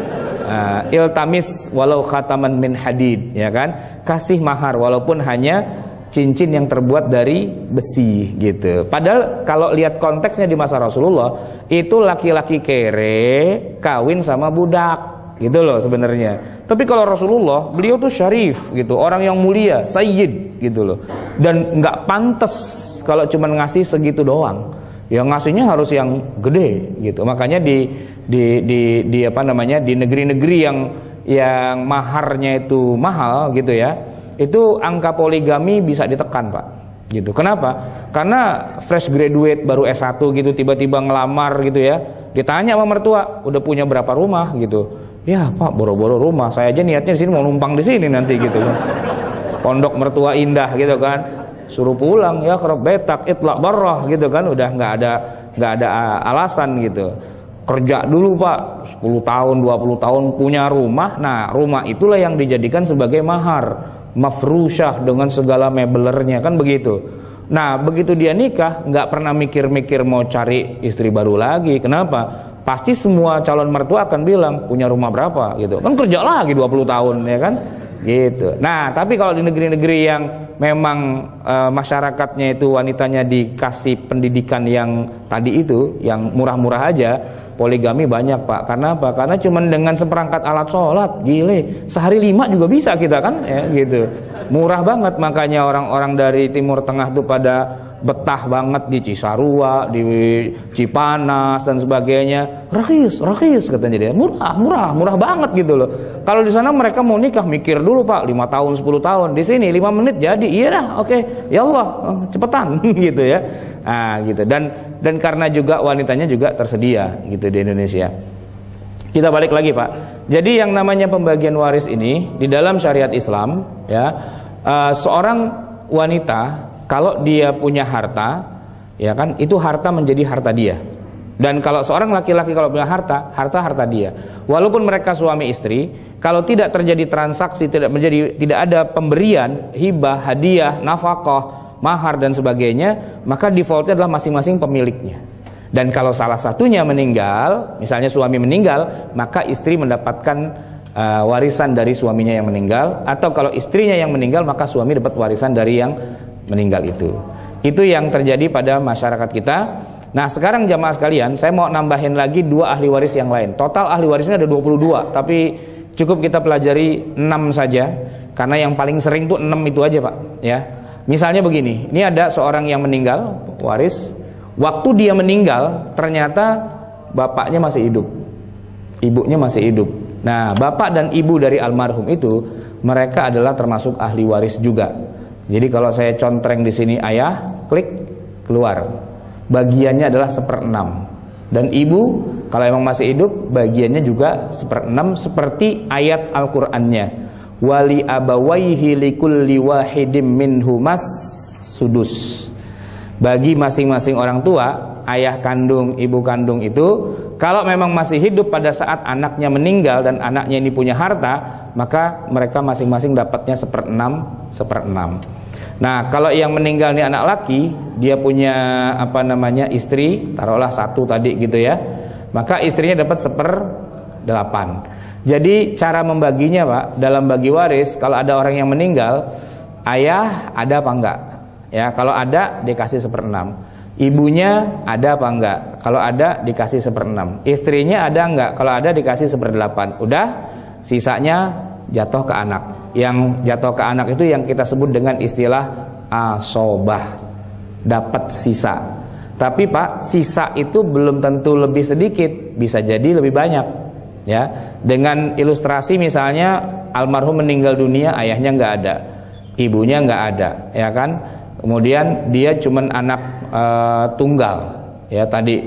Speaker 1: Iltamis walau khataman min hadid, ya kan, kasih mahar walaupun hanya cincin yang terbuat dari besi gitu. Padahal kalau lihat konteksnya di masa Rasulullah, itu laki-laki kere kawin sama budak gitu loh sebenarnya. Tapi kalau Rasulullah, beliau tuh syarif gitu, orang yang mulia, sayyid gitu loh. Dan nggak pantas kalau cuma ngasih segitu doang. Yang ngasihnya harus yang gede gitu. Makanya di negeri-negeri yang maharnya itu mahal gitu ya, itu angka poligami bisa ditekan Pak gitu. Kenapa? Karena fresh graduate baru S1 gitu tiba-tiba ngelamar gitu ya, ditanya sama mertua udah punya berapa rumah gitu. Ya Pak, boro-boro rumah, saya aja niatnya di sini mau numpang di sini nanti gitu kan. Pondok mertua indah gitu kan, suruh pulang ya kerap betak itlaq barrah gitu kan, udah nggak ada alasan gitu. Kerja dulu Pak 10 tahun 20 tahun punya rumah. Nah rumah itulah yang dijadikan sebagai mahar. mafrusyah dengan segala mebelernya, kan begitu. Nah, begitu dia nikah, nggak pernah mikir-mikir mau cari istri baru lagi. Kenapa? Pasti semua calon mertua akan bilang, punya rumah berapa gitu. Kan kerja lagi 20 tahun ya kan? Gitu. Nah, tapi kalau di negeri-negeri yang memang masyarakatnya itu wanitanya dikasih pendidikan yang tadi itu, yang murah-murah aja, poligami banyak, Pak. Karena apa? Karena cuman dengan seperangkat alat sholat, gile, sehari 5 juga bisa kita kan, ya gitu. Murah banget, makanya orang-orang dari Timur Tengah tuh pada betah banget di Cisarua, di Cipanas dan sebagainya. Rakhis katanya dia. Murah banget gitu loh. Kalau di sana mereka mau nikah mikir dulu, Pak, 5 tahun, 10 tahun. Di sini 5 menit jadi. Iya dah, oke. Ya Allah, cepetan gitu ya. Nah, gitu. Dan karena juga wanitanya juga tersedia gitu di Indonesia. Kita balik lagi, Pak. Jadi yang namanya pembagian waris ini di dalam syariat Islam ya, seorang wanita kalau dia punya harta, ya kan, itu harta menjadi harta dia. Dan kalau seorang laki-laki kalau punya harta dia. Walaupun mereka suami istri, kalau tidak terjadi transaksi, tidak ada pemberian, hibah, hadiah, nafkah, mahar dan sebagainya, maka defaultnya adalah masing-masing pemiliknya. Dan kalau salah satunya meninggal, misalnya suami meninggal, maka istri mendapatkan warisan dari suaminya yang meninggal, atau kalau istrinya yang meninggal, maka suami dapat warisan dari yang meninggal itu. Itu yang terjadi pada masyarakat kita. Nah, sekarang jamaah sekalian, saya mau nambahin lagi 2 ahli waris yang lain. Total ahli warisnya ada 22, tapi cukup kita pelajari 6 saja, karena yang paling sering tuh 6 itu aja, Pak, ya. Misalnya begini, ini ada seorang yang meninggal, waris. Waktu dia meninggal, ternyata bapaknya masih hidup, ibunya masih hidup. Nah, bapak dan ibu dari almarhum itu, mereka adalah termasuk ahli waris juga. Jadi kalau saya contreng di sini ayah, klik keluar. Bagiannya adalah 1/6. Dan ibu kalau emang masih hidup, bagiannya juga 1/6 seperti ayat Al-Qur'annya. Wali abawaihi likulli wahidim minhumas sudus. Bagi masing-masing orang tua, ayah kandung, ibu kandung itu, kalau memang masih hidup pada saat anaknya meninggal dan anaknya ini punya harta, maka mereka masing-masing dapatnya 1/6. Nah, kalau yang meninggal ini anak laki, dia punya istri, taruhlah 1 tadi gitu ya, maka istrinya dapat 1/8. Jadi cara membaginya, Pak, dalam bagi waris, kalau ada orang yang meninggal, ayah ada apa enggak? Ya, kalau ada dikasih 1/6. Ibunya ada apa enggak? Kalau ada dikasih 1/6. Istrinya ada enggak? Kalau ada dikasih 1/8. Udah, sisanya jatuh ke anak. Yang jatuh ke anak itu yang kita sebut dengan istilah asobah, dapat sisa. Tapi, Pak, sisa itu belum tentu lebih sedikit, bisa jadi lebih banyak. Ya, dengan ilustrasi misalnya almarhum meninggal dunia, ayahnya enggak ada, ibunya enggak ada, ya kan? Kemudian dia cuman anak tunggal, ya tadi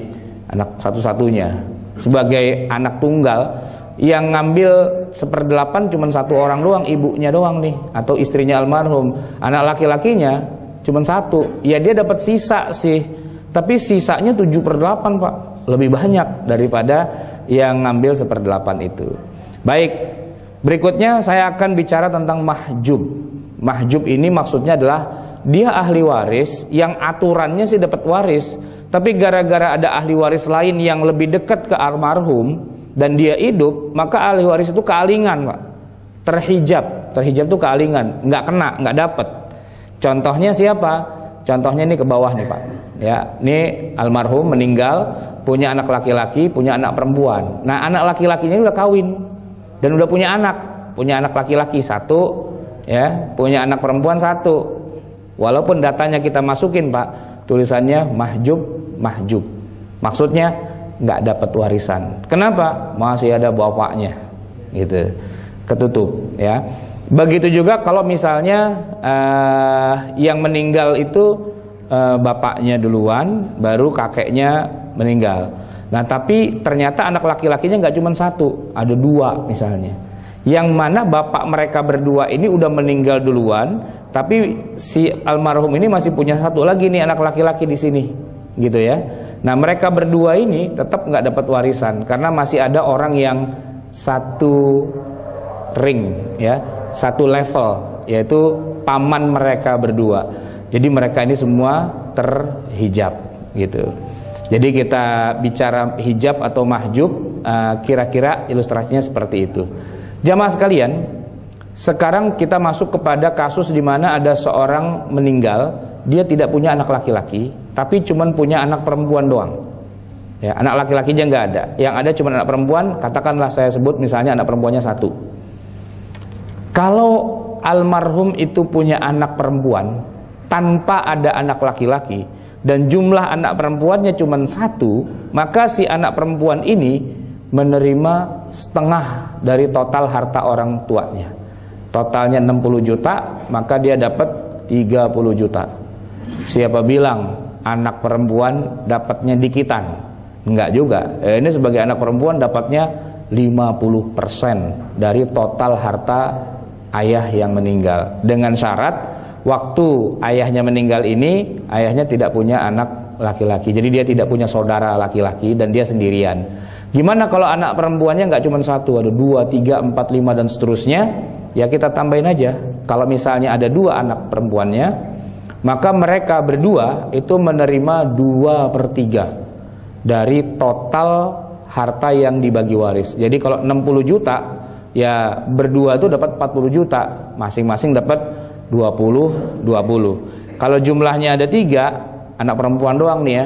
Speaker 1: anak satu-satunya. Sebagai anak tunggal, yang ngambil 1/8 cuman 1 orang doang, ibunya doang nih, atau istrinya almarhum. Anak laki-lakinya cuman 1, ya dia dapat sisa sih, tapi sisanya 7/8, Pak, lebih banyak daripada yang ngambil 1/8 itu. Baik, berikutnya saya akan bicara tentang mahjub. Mahjub ini maksudnya adalah dia ahli waris yang aturannya sih dapat waris, tapi gara-gara ada ahli waris lain yang lebih dekat ke almarhum dan dia hidup, maka ahli waris itu kealingan, Pak. Terhijab itu kealingan, nggak kena, nggak dapat. Contohnya siapa? Contohnya ini ke bawah nih, Pak. Ya, ini almarhum meninggal, punya anak laki-laki, punya anak perempuan. Nah, anak laki-lakinya udah kawin dan udah punya anak laki-laki 1, ya, punya anak perempuan 1. Walaupun datanya kita masukin, Pak, tulisannya mahjub. Maksudnya nggak dapat warisan. Kenapa? Masih ada bapaknya, gitu, ketutup, ya. Begitu juga kalau misalnya yang meninggal itu bapaknya duluan, baru kakeknya meninggal. Nah, tapi ternyata anak laki-lakinya nggak cuma 1, ada 2 misalnya. Yang mana bapak mereka berdua ini udah meninggal duluan, tapi si almarhum ini masih punya 1 lagi nih anak laki-laki di sini, gitu ya. Nah, mereka berdua ini tetap nggak dapat warisan karena masih ada orang yang 1 ring, ya, 1 level yaitu paman mereka berdua. Jadi mereka ini semua terhijab gitu. Jadi kita bicara hijab atau mahjub, kira-kira ilustrasinya seperti itu. Jamaah sekalian, sekarang kita masuk kepada kasus di mana ada seorang meninggal, dia tidak punya anak laki-laki, tapi cuman punya anak perempuan doang. Ya, anak laki-lakinya nggak ada. Yang ada cuma anak perempuan, katakanlah saya sebut misalnya anak perempuannya 1. Kalau almarhum itu punya anak perempuan tanpa ada anak laki-laki dan jumlah anak perempuannya cuma 1, maka si anak perempuan ini menerima setengah dari total harta orang tuanya. Totalnya 60 juta, maka dia dapat 30 juta. Siapa bilang anak perempuan dapatnya dikitan? Enggak juga. Ini sebagai anak perempuan dapatnya 50% dari total harta ayah yang meninggal. Dengan syarat waktu ayahnya meninggal ini, ayahnya tidak punya anak laki-laki. Jadi dia tidak punya saudara laki-laki dan dia sendirian. Gimana kalau anak perempuannya nggak cuma 1, ada 2, 3, 4, 5 dan seterusnya? Ya kita tambahin aja. Kalau misalnya ada 2 anak perempuannya, maka mereka berdua itu menerima 2/3 dari total harta yang dibagi waris. Jadi kalau 60 juta, ya berdua itu dapat 40 juta, masing-masing dapat 20. Kalau jumlahnya ada 3 anak perempuan doang nih ya,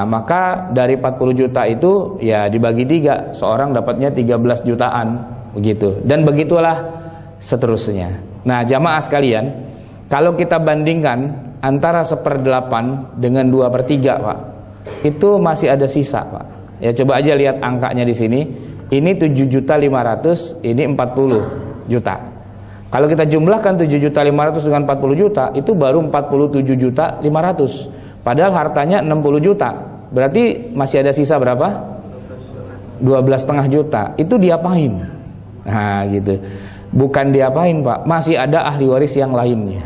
Speaker 1: maka dari 40 juta itu ya dibagi 3, seorang dapatnya 13 jutaan begitu. Dan begitulah seterusnya. Nah jamaah sekalian, kalau kita bandingkan antara 1/8 dengan 2/3 Pak, itu masih ada sisa Pak. Ya coba aja lihat angkanya di sini. Ini 7.500.000, ini 40 juta. Kalau kita jumlahkan 7.500.000 dengan 40 juta, itu baru 47.500.000. Padahal hartanya 60 juta. Berarti masih ada sisa berapa? 12,5 juta. Itu diapain? Nah gitu. Bukan diapain Pak, masih ada ahli waris yang lainnya.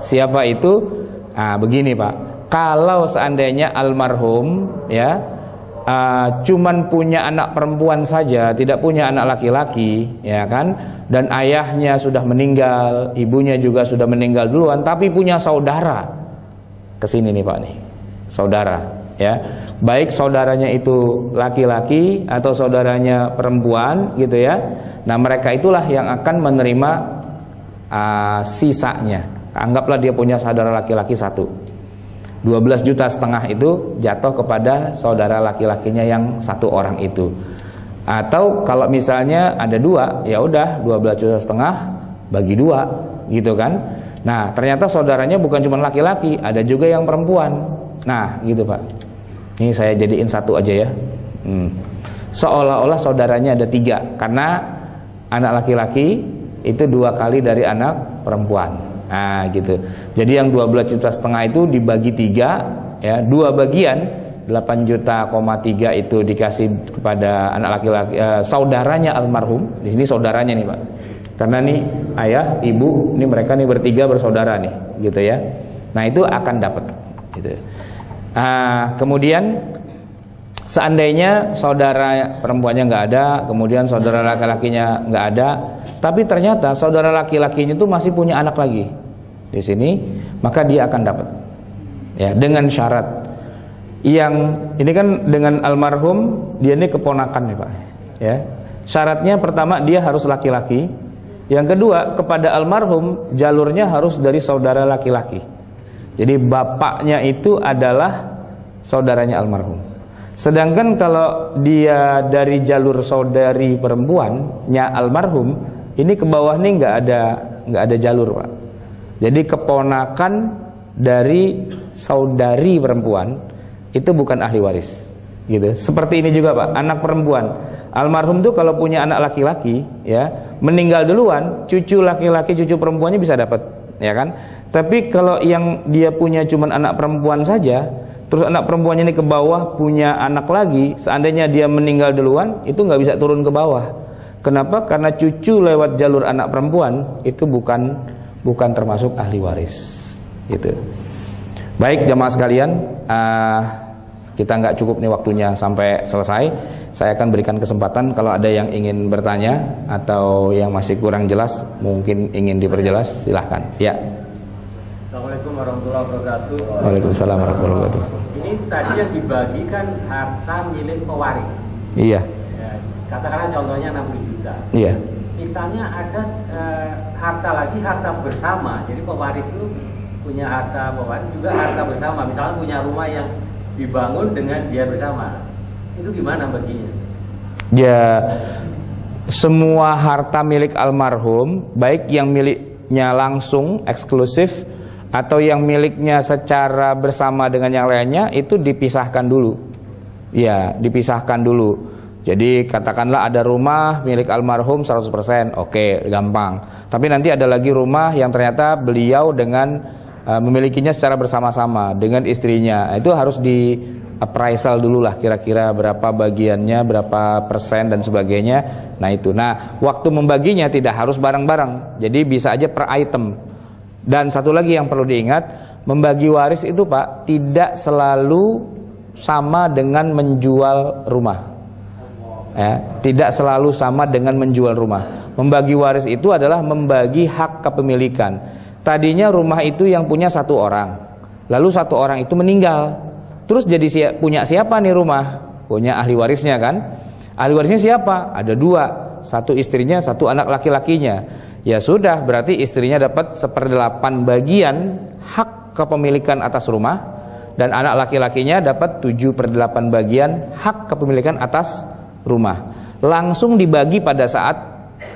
Speaker 1: Siapa itu? Begini Pak, kalau seandainya almarhum ya cuman punya anak perempuan saja, tidak punya anak laki-laki, ya kan? Dan ayahnya sudah meninggal, ibunya juga sudah meninggal duluan, tapi punya saudara. Kesini nih Pak nih, saudara, ya. Baik saudaranya itu laki-laki atau saudaranya perempuan, gitu ya. Nah mereka itulah yang akan menerima sisanya. Anggaplah dia punya saudara laki-laki 1. 12,5 juta itu jatuh kepada saudara laki-lakinya yang 1 orang itu. Atau kalau misalnya ada 2, ya udah 12,5 juta bagi 2 gitu kan. Nah ternyata saudaranya bukan cuma laki-laki, ada juga yang perempuan. Nah gitu Pak, ini saya jadiin 1 aja ya. Seolah-olah saudaranya ada 3, karena anak laki-laki itu 2 kali dari anak perempuan. Nah gitu. Jadi yang 12,5 juta itu dibagi 3 ya, 2 bagian 8,3 juta itu dikasih kepada anak laki-laki saudaranya almarhum. Di sini saudaranya nih Pak. Karena nih ayah, ibu, ini mereka nih bertiga bersaudara nih, gitu ya. Nah, itu akan dapat gitu. Kemudian seandainya saudara perempuannya nggak ada, kemudian saudara laki-lakinya nggak ada, tapi ternyata saudara laki-lakinya itu masih punya anak lagi di sini, maka dia akan dapat. Ya, dengan syarat yang ini kan dengan almarhum dia ini keponakan nih Pak. Ya, syaratnya pertama dia harus laki-laki. Yang kedua kepada almarhum jalurnya harus dari saudara laki-laki. Jadi bapaknya itu adalah saudaranya almarhum. Sedangkan kalau dia dari jalur saudari perempuannya almarhum, ini ke bawah nih nggak ada jalur Pak. Jadi keponakan dari saudari perempuan itu bukan ahli waris, gitu. Seperti ini juga Pak, anak perempuan almarhum tuh kalau punya anak laki-laki, ya meninggal duluan, cucu laki-laki, cucu perempuannya bisa dapat, ya kan? Tapi kalau yang dia punya cuman anak perempuan saja, terus anak perempuannya ini ke bawah punya anak lagi, seandainya dia meninggal duluan, itu nggak bisa turun ke bawah. Kenapa? Karena cucu lewat jalur anak perempuan itu bukan termasuk ahli waris, gitu. Baik jamaah sekalian, kita nggak cukup nih waktunya sampai selesai. Saya akan berikan kesempatan kalau ada yang ingin bertanya atau yang masih kurang jelas, mungkin ingin diperjelas, silahkan. Ya.
Speaker 2: Assalamualaikum warahmatullahi wabarakatuh.
Speaker 1: Waalaikumsalam warahmatullahi wabarakatuh.
Speaker 2: Ini tadi yang dibagikan harta milik pewaris.
Speaker 1: Iya.
Speaker 2: Ya, katakanlah contohnya 60 juta.
Speaker 1: Iya.
Speaker 2: Misalnya ada harta lagi, harta bersama. Jadi pewaris itu punya harta pewaris juga harta bersama. Misalnya punya rumah yang dibangun dengan dia bersama. Itu gimana baginya?
Speaker 1: Ya, semua harta milik almarhum, baik yang miliknya langsung eksklusif atau yang miliknya secara bersama dengan yang lainnya, itu dipisahkan dulu. Ya, dipisahkan dulu. Jadi katakanlah ada rumah milik almarhum 100%, oke, gampang. Tapi nanti ada lagi rumah yang ternyata beliau dengan memilikinya secara bersama-sama dengan istrinya. Itu harus di appraisal dulu lah, kira-kira berapa bagiannya, berapa persen dan sebagainya. Nah itu. Nah, waktu membaginya tidak harus bareng-bareng. Jadi bisa aja per item. Dan satu lagi yang perlu diingat, membagi waris itu Pak tidak selalu sama dengan menjual rumah. Ya, tidak selalu sama dengan menjual rumah. Membagi waris itu adalah membagi hak kepemilikan. Tadinya rumah itu yang punya satu orang, lalu satu orang itu meninggal. Terus jadi punya siapa nih rumah? Punya ahli warisnya kan? Ahli warisnya siapa? Ada dua, satu istrinya, satu anak laki-lakinya. Ya sudah, berarti istrinya dapat 1/8 bagian hak kepemilikan atas rumah, dan anak laki-lakinya dapat 7/8 bagian hak kepemilikan atas rumah. Langsung dibagi pada saat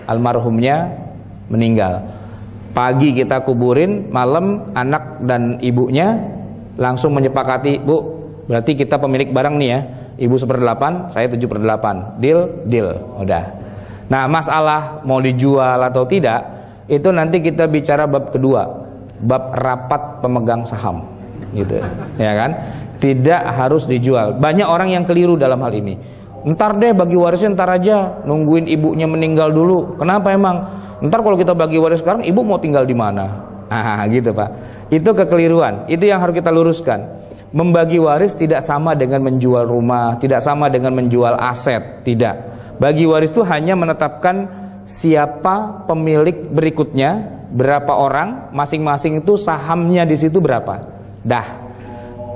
Speaker 1: almarhumnya meninggal. Pagi kita kuburin, malam anak dan ibunya langsung menyepakati, Bu, berarti kita pemilik barang nih ya. Ibu 1/8, saya 7/8. Deal, udah. Nah, masalah mau dijual atau tidak, itu nanti kita bicara bab kedua, bab rapat pemegang saham, gitu, ya kan? Tidak harus dijual. Banyak orang yang keliru dalam hal ini. Ntar deh bagi warisnya, ntar aja, nungguin ibunya meninggal dulu. Kenapa emang? Ntar kalau kita bagi waris sekarang, ibu mau tinggal di mana? Gitu Pak. Itu kekeliruan. Itu yang harus kita luruskan. Membagi waris tidak sama dengan menjual rumah, tidak sama dengan menjual aset, tidak. Bagi waris itu hanya menetapkan siapa pemilik berikutnya, berapa orang, masing-masing itu sahamnya di situ berapa. Dah.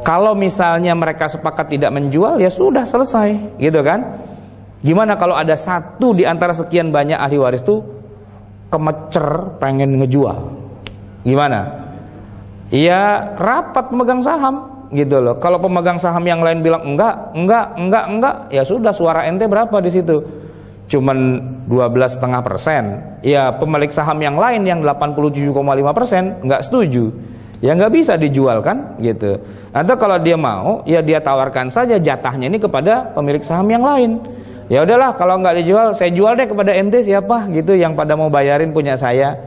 Speaker 1: Kalau misalnya mereka sepakat tidak menjual, ya sudah selesai, gitu kan? Gimana kalau ada satu di antara sekian banyak ahli waris tuh kemecer pengen ngejual? Gimana? Iya, rapat pemegang saham, gitu loh. Kalau pemegang saham yang lain bilang enggak, ya sudah, suara ente berapa di situ? Cuman 12,5%. Ya pemilik saham yang lain yang 87,5% enggak setuju. Ya nggak bisa dijual kan, gitu. Atau kalau dia mau, ya dia tawarkan saja jatahnya ini kepada pemilik saham yang lain. Ya udahlah, kalau nggak dijual, saya jual deh kepada ente siapa, gitu, yang pada mau bayarin punya saya.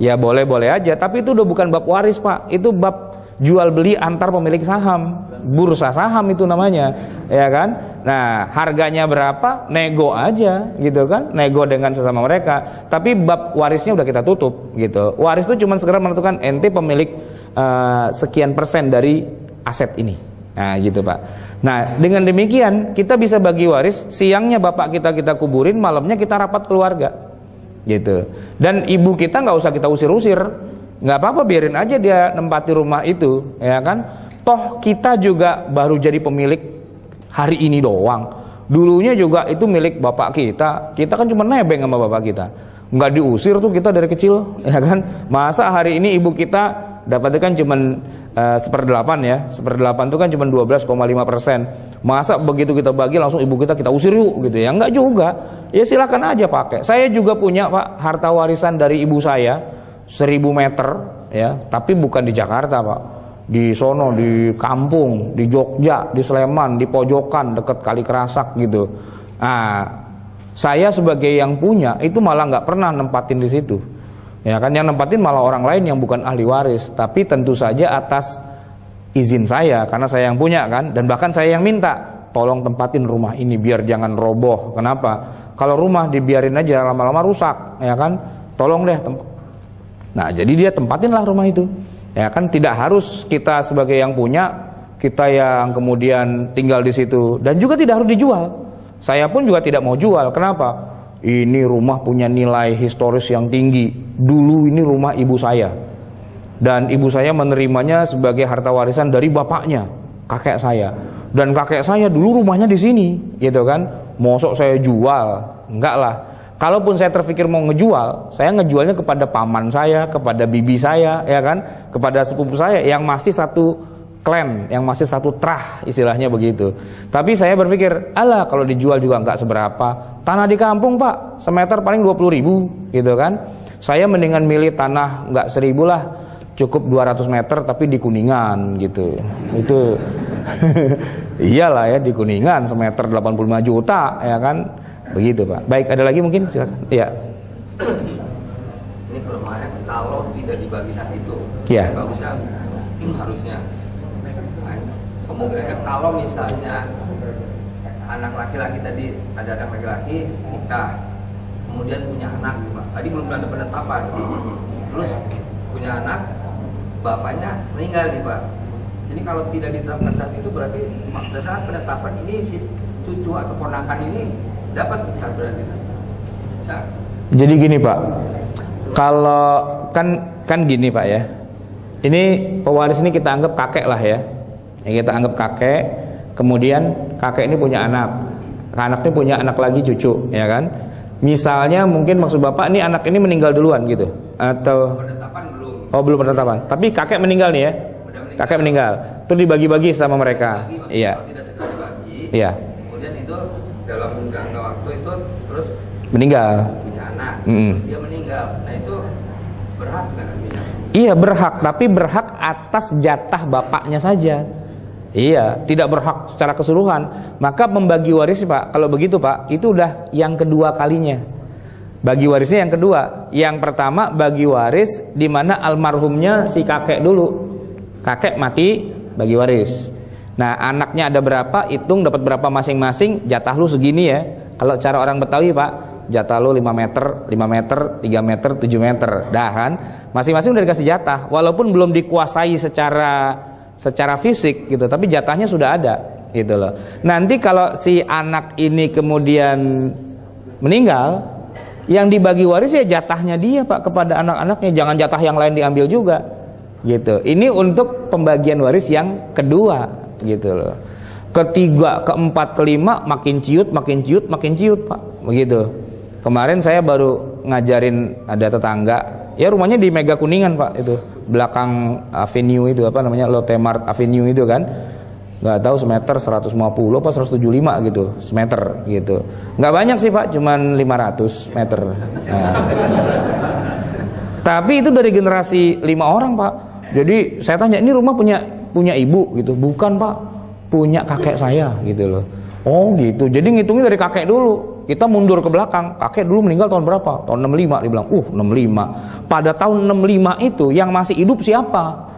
Speaker 1: Ya boleh-boleh aja, tapi itu udah bukan bab waris Pak, itu bab jual beli antar pemilik saham, bursa saham itu namanya, ya kan? Nah, harganya berapa, nego aja, gitu kan? Nego dengan sesama mereka. Tapi bab warisnya udah kita tutup, gitu. Waris itu cuma segera menentukan ente pemilik sekian persen dari aset ini. Nah, gitu Pak. Nah, dengan demikian kita bisa bagi waris. Siangnya bapak kita kuburin, malamnya kita rapat keluarga, gitu. Dan ibu kita nggak usah kita usir-usir, nggak apa-apa, biarin aja dia nempati rumah itu, ya kan? Toh kita juga baru jadi pemilik hari ini doang. Dulunya juga itu milik bapak kita. Kita kan cuma nebeng sama bapak kita, nggak diusir tuh kita dari kecil, ya kan? Masa hari ini ibu kita dapatnya kan cuma 1/8 ya, 1/8 itu kan cuma 12,5%. Masa begitu kita bagi langsung ibu kita usir yuk, gitu ya? Enggak juga. Ya silakan aja pakai. Saya juga punya Pak harta warisan dari ibu saya 1000 meter ya, tapi bukan di Jakarta Pak, di sono, di kampung, di Jogja, di Sleman, di pojokan dekat Kali Kerasak gitu. Nah, saya sebagai yang punya itu malah nggak pernah nempatin di situ. Ya kan, yang nempatin malah orang lain yang bukan ahli waris, tapi tentu saja atas izin saya karena saya yang punya kan, dan bahkan saya yang minta, tolong tempatin rumah ini biar jangan roboh. Kenapa? Kalau rumah dibiarin aja lama-lama rusak, ya kan? Tolong deh Nah, jadi dia tempatinlah rumah itu. Ya kan, tidak harus kita sebagai yang punya kita yang kemudian tinggal di situ, dan juga tidak harus dijual. Saya pun juga tidak mau jual. Kenapa? Ini rumah punya nilai historis yang tinggi. Dulu ini rumah ibu saya, dan ibu saya menerimanya sebagai harta warisan dari bapaknya, kakek saya. Dan kakek saya dulu rumahnya di sini, gitu kan. Mosok saya jual? Enggak lah. Kalaupun saya terpikir mau ngejual, saya ngejualnya kepada paman saya, kepada bibi saya, ya kan, kepada sepupu saya yang masih satu klan, yang masih satu trah, istilahnya begitu. Tapi saya berpikir, alah kalau dijual juga nggak seberapa. Tanah di kampung pak, semeter paling 20.000, gitu kan. Saya mendingan milih tanah nggak 1.000 lah, cukup 200 meter tapi di Kuningan, gitu. Itu iyalah ya, di Kuningan semeter 85 juta, ya kan. Begitu pak. Baik, ada lagi mungkin, silakan. Iya.
Speaker 3: Ini kelemahannya kalau tidak dibagi saat itu.
Speaker 1: Iya.
Speaker 3: Bagusnya harusnya. Kemungkinannya kalau misalnya anak laki-laki tadi, ada anak laki-laki nikah, kemudian punya anak, pak. Tadi belum ada penetapan. Terus punya anak, bapaknya meninggal nih pak. Jadi kalau tidak ditetapkan saat itu berarti pada saat penetapan ini si cucu atau ponakan ini dapat kan berarti kan?
Speaker 1: Jadi gini pak, kalau kan gini pak ya, ini pewaris ini kita anggap kakek lah ya, kita anggap kakek. Kemudian kakek ini punya anak, anak ini punya anak lagi cucu, ya kan? Misalnya mungkin maksud bapak ini anak ini meninggal duluan gitu, atau
Speaker 3: penetapan belum?
Speaker 1: Oh belum penetapan, tapi kakek meninggal nih ya, kakek meninggal, itu dibagi-bagi sama mereka, iya,
Speaker 3: kalau tidak segera dibagi,
Speaker 1: iya.
Speaker 3: Kemudian itu dalam jangka waktu itu terus
Speaker 1: Meninggal.
Speaker 3: punya anak, terus dia meninggal. Nah itu berhak nggak nantinya?
Speaker 1: Iya berhak, tapi berhak atas jatah bapaknya saja. Iya, tidak berhak secara keseluruhan. Maka membagi waris pak, kalau begitu pak, itu udah yang kedua kalinya. Bagi warisnya yang kedua. Yang pertama bagi waris di mana almarhumnya si kakek dulu. Kakek mati, bagi waris. Nah anaknya ada berapa, hitung dapat berapa masing-masing, jatah lu segini ya. Kalau cara orang Betawi pak, jatah lu 5 meter, 5 meter, 3 meter, 7 meter. Dah kan, masing-masing udah dikasih jatah. Walaupun belum dikuasai secara fisik gitu, tapi jatahnya sudah ada gitu loh. Nanti kalau si anak ini kemudian meninggal, yang dibagi waris ya jatahnya dia pak kepada anak-anaknya, jangan jatah yang lain diambil juga gitu. Ini untuk pembagian waris yang kedua gitu loh. Ketiga, keempat, kelima makin ciut pak begitu. Kemarin saya baru ngajarin ada tetangga, ya rumahnya di Mega Kuningan pak, itu belakang avenue itu apa namanya, Lotte Mart Avenue itu kan, nggak tahu semeter 150 apa 175 gitu semeter gitu. Nggak banyak sih pak, cuman 500 meter. Nah. Tapi itu dari generasi 5 orang pak. Jadi saya tanya, ini rumah punya ibu gitu? Bukan pak, punya kakek saya gitu loh. Oh gitu, jadi ngitungnya dari kakek dulu. Kita mundur ke belakang, kakek dulu meninggal tahun berapa? Tahun 65, dibilang 65. Pada tahun 65 itu yang masih hidup siapa?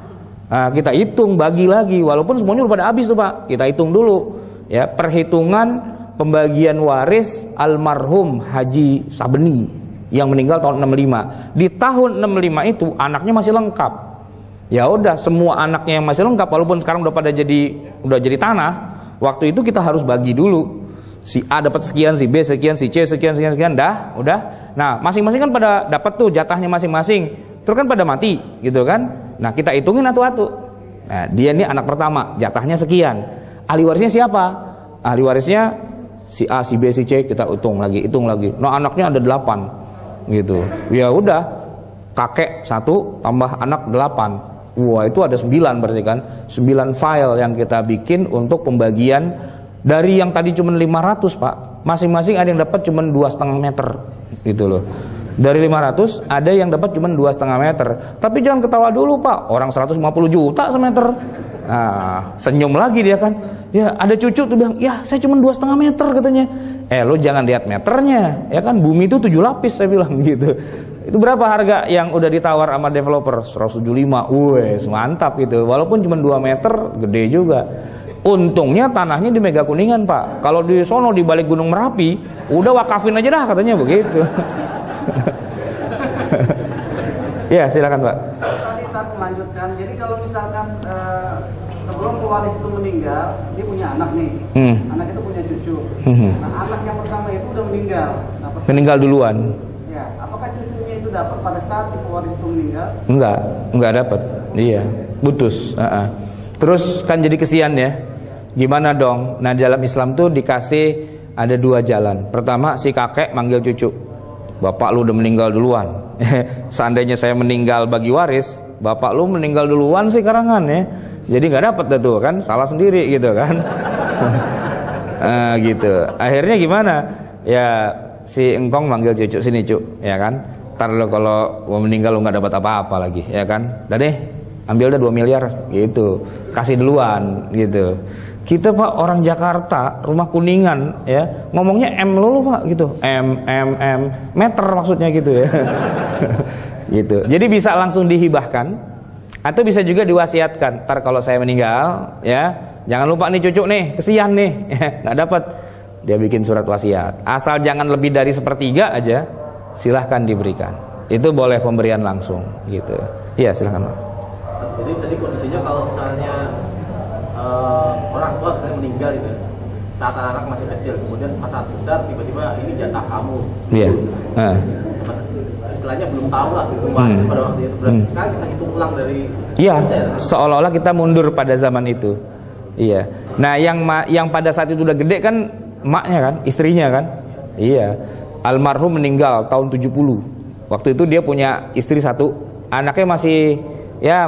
Speaker 1: Nah, kita hitung, bagi lagi. Walaupun semuanya udah pada habis tuh pak, kita hitung dulu ya, perhitungan pembagian waris almarhum Haji Sabeni yang meninggal tahun 65. Di tahun 65 itu anaknya masih lengkap. Ya udah, semua anaknya yang masih lengkap, walaupun sekarang udah jadi tanah, waktu itu kita harus bagi dulu. Si A dapat sekian, si B sekian, si C sekian, dah, udah. Nah, masing-masing kan pada dapat tuh jatahnya masing-masing. Terus kan pada mati, gitu kan? Nah, kita hitungin atu-atu. Nah, dia ini anak pertama, jatahnya sekian. Ahli warisnya siapa? Ahli warisnya si A, si B, si C, kita hitung lagi. Nah, anaknya ada 8, gitu. Ya udah, kakek 1 tambah anak 8. Wah, itu ada 9 berarti kan? 9 file yang kita bikin untuk pembagian. Dari yang tadi cuma 500 pak, masing-masing ada yang dapat cuma 2,5 meter gitu loh. Dari 500 ada yang dapat cuma 2,5 meter. Tapi jangan ketawa dulu pak, orang 150 juta semeter. Nah, senyum lagi dia kan. Ya ada cucu tuh bilang, ya saya cuma 2,5 meter katanya. Lo jangan lihat meternya, ya kan, bumi itu 7 lapis saya bilang gitu. Itu berapa harga yang udah ditawar sama developer? 175, wes mantap gitu. Walaupun cuma 2 meter, gede juga. Untungnya tanahnya di Mega Kuningan pak. Kalau di sono di balik Gunung Merapi, udah wakafin aja dah katanya begitu. Ya silakan pak.
Speaker 4: Tadi kita melanjutkan. Jadi kalau misalkan sebelum pewaris itu meninggal, dia punya anak nih. Anak itu punya cucu. Nah, anak yang pertama itu udah meninggal.
Speaker 1: Meninggal duluan.
Speaker 4: Ya, apakah cucunya itu dapat pada saat si pewaris itu meninggal?
Speaker 1: Enggak dapat. Iya, putus. Terus kan jadi kesian ya. Gimana dong? Nah, dalam Islam tuh dikasih ada 2 jalan. Pertama, si kakek manggil cucu. Bapak lu udah meninggal duluan. Seandainya saya meninggal bagi waris, bapak lu meninggal duluan sih karangan ya. Jadi nggak dapat tuh kan, salah sendiri gitu kan. Gitu. Akhirnya gimana? Ya si engkong manggil cucu, sini cu, ya kan. Ntar lo kalau mau meninggal lo nggak dapat apa-apa lagi, ya kan. Udah deh, ambil dah 2 miliar gitu, kasih duluan gitu. Kita Pak orang Jakarta, rumah Kuningan ya, ngomongnya M lulu Pak gitu. M meter maksudnya gitu ya. Gitu. Jadi bisa langsung dihibahkan atau bisa juga diwasiatkan. Ntar kalau saya meninggal ya, jangan lupa nih cucu nih, kesian nih, nggak dapat. Dia bikin surat wasiat. Asal jangan lebih dari 1/3 aja, silahkan diberikan. Itu boleh pemberian langsung gitu. Iya, silahkan Pak.
Speaker 5: Jadi tadi kondisinya kalau misalnya orang tua saya meninggal gitu, saat anak masih kecil, kemudian pas saat besar tiba-tiba ini jatah kamu.
Speaker 1: Iya.
Speaker 5: Istilahnya belum tahu lah pada waktu itu. Berarti sekarang kita hitung ulang dari.
Speaker 1: Iya. Seolah-olah kita mundur pada zaman itu. Iya. Nah, yang pada saat itu udah gede kan emaknya kan, istrinya kan. Iya. Almarhum meninggal tahun 70. Waktu itu dia punya istri 1, anaknya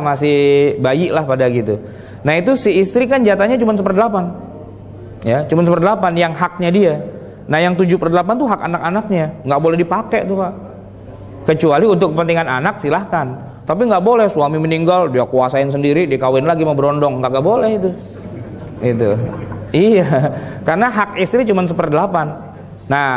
Speaker 1: masih bayi lah pada gitu. Nah itu si istri kan jatahnya cuma 1/8, ya cuma 1/8 yang haknya dia. Nah yang 7/8 tuh hak anak-anaknya, nggak boleh dipakai tuh Pak. Kecuali untuk kepentingan anak silahkan. Tapi nggak boleh suami meninggal dia kuasain sendiri, dikawin lagi mau berondong, nggak boleh itu. Itu, iya, karena hak istri cuma 1/8. Nah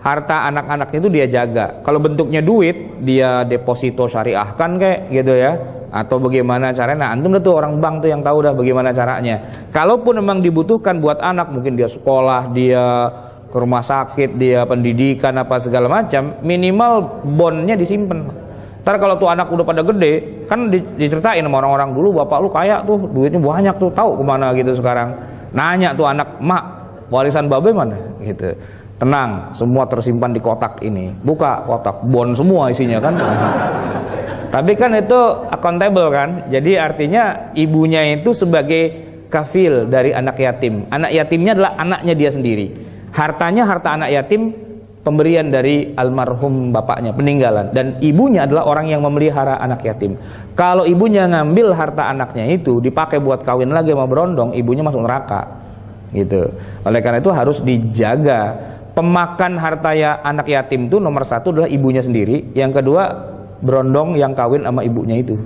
Speaker 1: harta anak-anaknya itu dia jaga. Kalau bentuknya duit, dia deposito syariahkan kayak gitu ya. Atau bagaimana caranya, nah antum tuh orang bank tuh yang tahu dah bagaimana caranya. Kalaupun memang dibutuhkan buat anak, mungkin dia sekolah, dia ke rumah sakit, dia pendidikan apa segala macam, minimal bondnya disimpan. Ntar kalau tuh anak udah pada gede, kan diceritain sama orang-orang dulu, bapak lu kaya tuh, duitnya banyak tuh, tahu kemana gitu sekarang. Nanya tuh anak, mak warisan babe mana gitu. Tenang, semua tersimpan di kotak ini. Buka kotak, bond semua isinya kan. Tapi kan itu accountable kan. Jadi artinya ibunya itu sebagai kafil dari anak yatim. Anak yatimnya adalah anaknya dia sendiri. Hartanya harta anak yatim, pemberian dari almarhum bapaknya, peninggalan. Dan ibunya adalah orang yang memelihara anak yatim. Kalau ibunya ngambil harta anaknya itu dipakai buat kawin lagi sama berondong, ibunya masuk neraka. Gitu. Oleh karena itu harus dijaga. Pemakan harta anak yatim itu nomor 1 adalah ibunya sendiri. Yang kedua berondong yang kawin sama ibunya itu.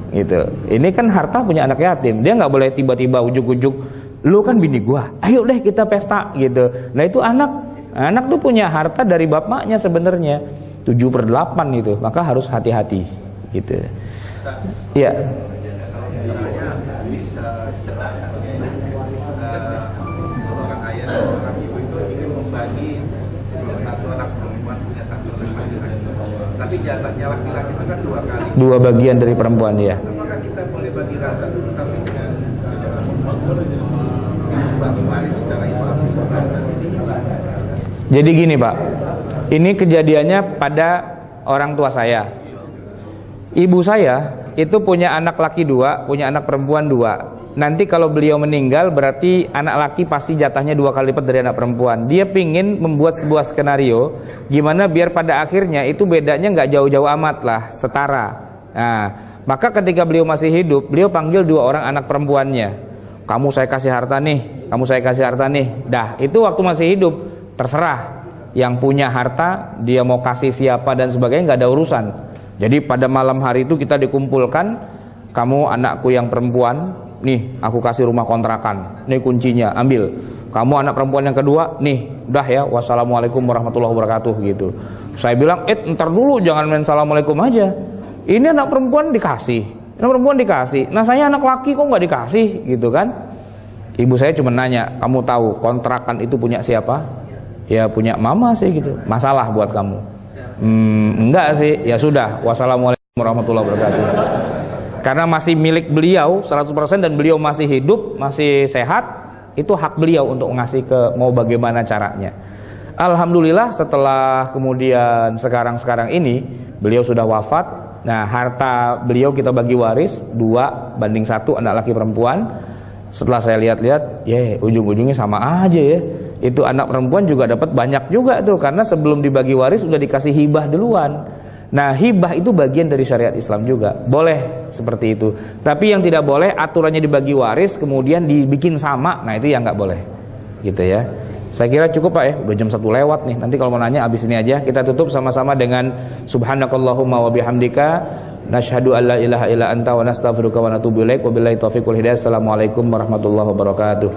Speaker 1: Gitu. Ini kan harta punya anak yatim. Dia nggak boleh tiba-tiba ujuk-ujuk, lu kan bini gua, ayo deh kita pesta gitu. Nah itu anak tuh punya harta dari bapaknya sebenarnya 7/8 itu. Maka harus hati-hati gitu. Iya.
Speaker 6: Seorang ayah dan seorang ibu itu ingin membagi satu anak perempuan punya 1 tapi jatahnya laki-laki itu kan 2 kali.
Speaker 1: 2 bagian dari perempuan ya.
Speaker 6: Apakah kita boleh bagi rata dulu tapi dengan bagi waris secara Islam?
Speaker 1: Jadi gini Pak, ini kejadiannya pada orang tua saya. Ibu saya itu punya anak laki 2, punya anak perempuan 2. Nanti kalau beliau meninggal berarti anak laki pasti jatahnya 2 kali lipat dari anak perempuan. Dia pingin membuat sebuah skenario gimana biar pada akhirnya itu bedanya nggak jauh-jauh amat lah, setara. Nah, maka ketika beliau masih hidup, beliau panggil 2 orang anak perempuannya. Kamu saya kasih harta nih, kamu saya kasih harta nih. Dah, itu waktu masih hidup terserah. Yang punya harta dia mau kasih siapa dan sebagainya nggak ada urusan. Jadi pada malam hari itu kita dikumpulkan, kamu anakku yang perempuan, nih aku kasih rumah kontrakan, nih kuncinya ambil. Kamu anak perempuan yang kedua, nih udah ya, wassalamualaikum warahmatullahi wabarakatuh gitu. Saya bilang, ntar dulu jangan main assalamualaikum aja. Ini anak perempuan dikasih, Nah saya anak laki kok nggak dikasih gitu kan? Ibu saya cuma nanya, kamu tahu kontrakan itu punya siapa? Ya punya mama sih gitu. Masalah buat kamu? Enggak sih. Ya sudah, wassalamualaikum warahmatullahi wabarakatuh. Karena masih milik beliau 100% dan beliau masih hidup, masih sehat, itu hak beliau untuk ngasih ke mau bagaimana caranya. Alhamdulillah setelah kemudian sekarang ini beliau sudah wafat. Nah, harta beliau kita bagi waris 2:1 anak laki perempuan. Setelah saya lihat-lihat, ujung-ujungnya sama aja ya. Itu anak perempuan juga dapat banyak juga tuh, karena sebelum dibagi waris udah dikasih hibah duluan. Nah, hibah itu bagian dari syariat Islam juga. Boleh seperti itu. Tapi yang tidak boleh aturannya dibagi waris kemudian dibikin sama. Nah, itu yang nggak boleh. Gitu ya. Saya kira cukup Pak ya. Udah jam 1 lewat nih. Nanti kalau mau nanya abis ini aja. Kita tutup sama-sama dengan subhanakallahumma wa bihamdika nasyhadu an la ilaha illa anta wa nastaghfiruka wa natubu ilaik. Wabillahi taufiq wal hidayah. Assalamualaikum warahmatullahi wabarakatuh.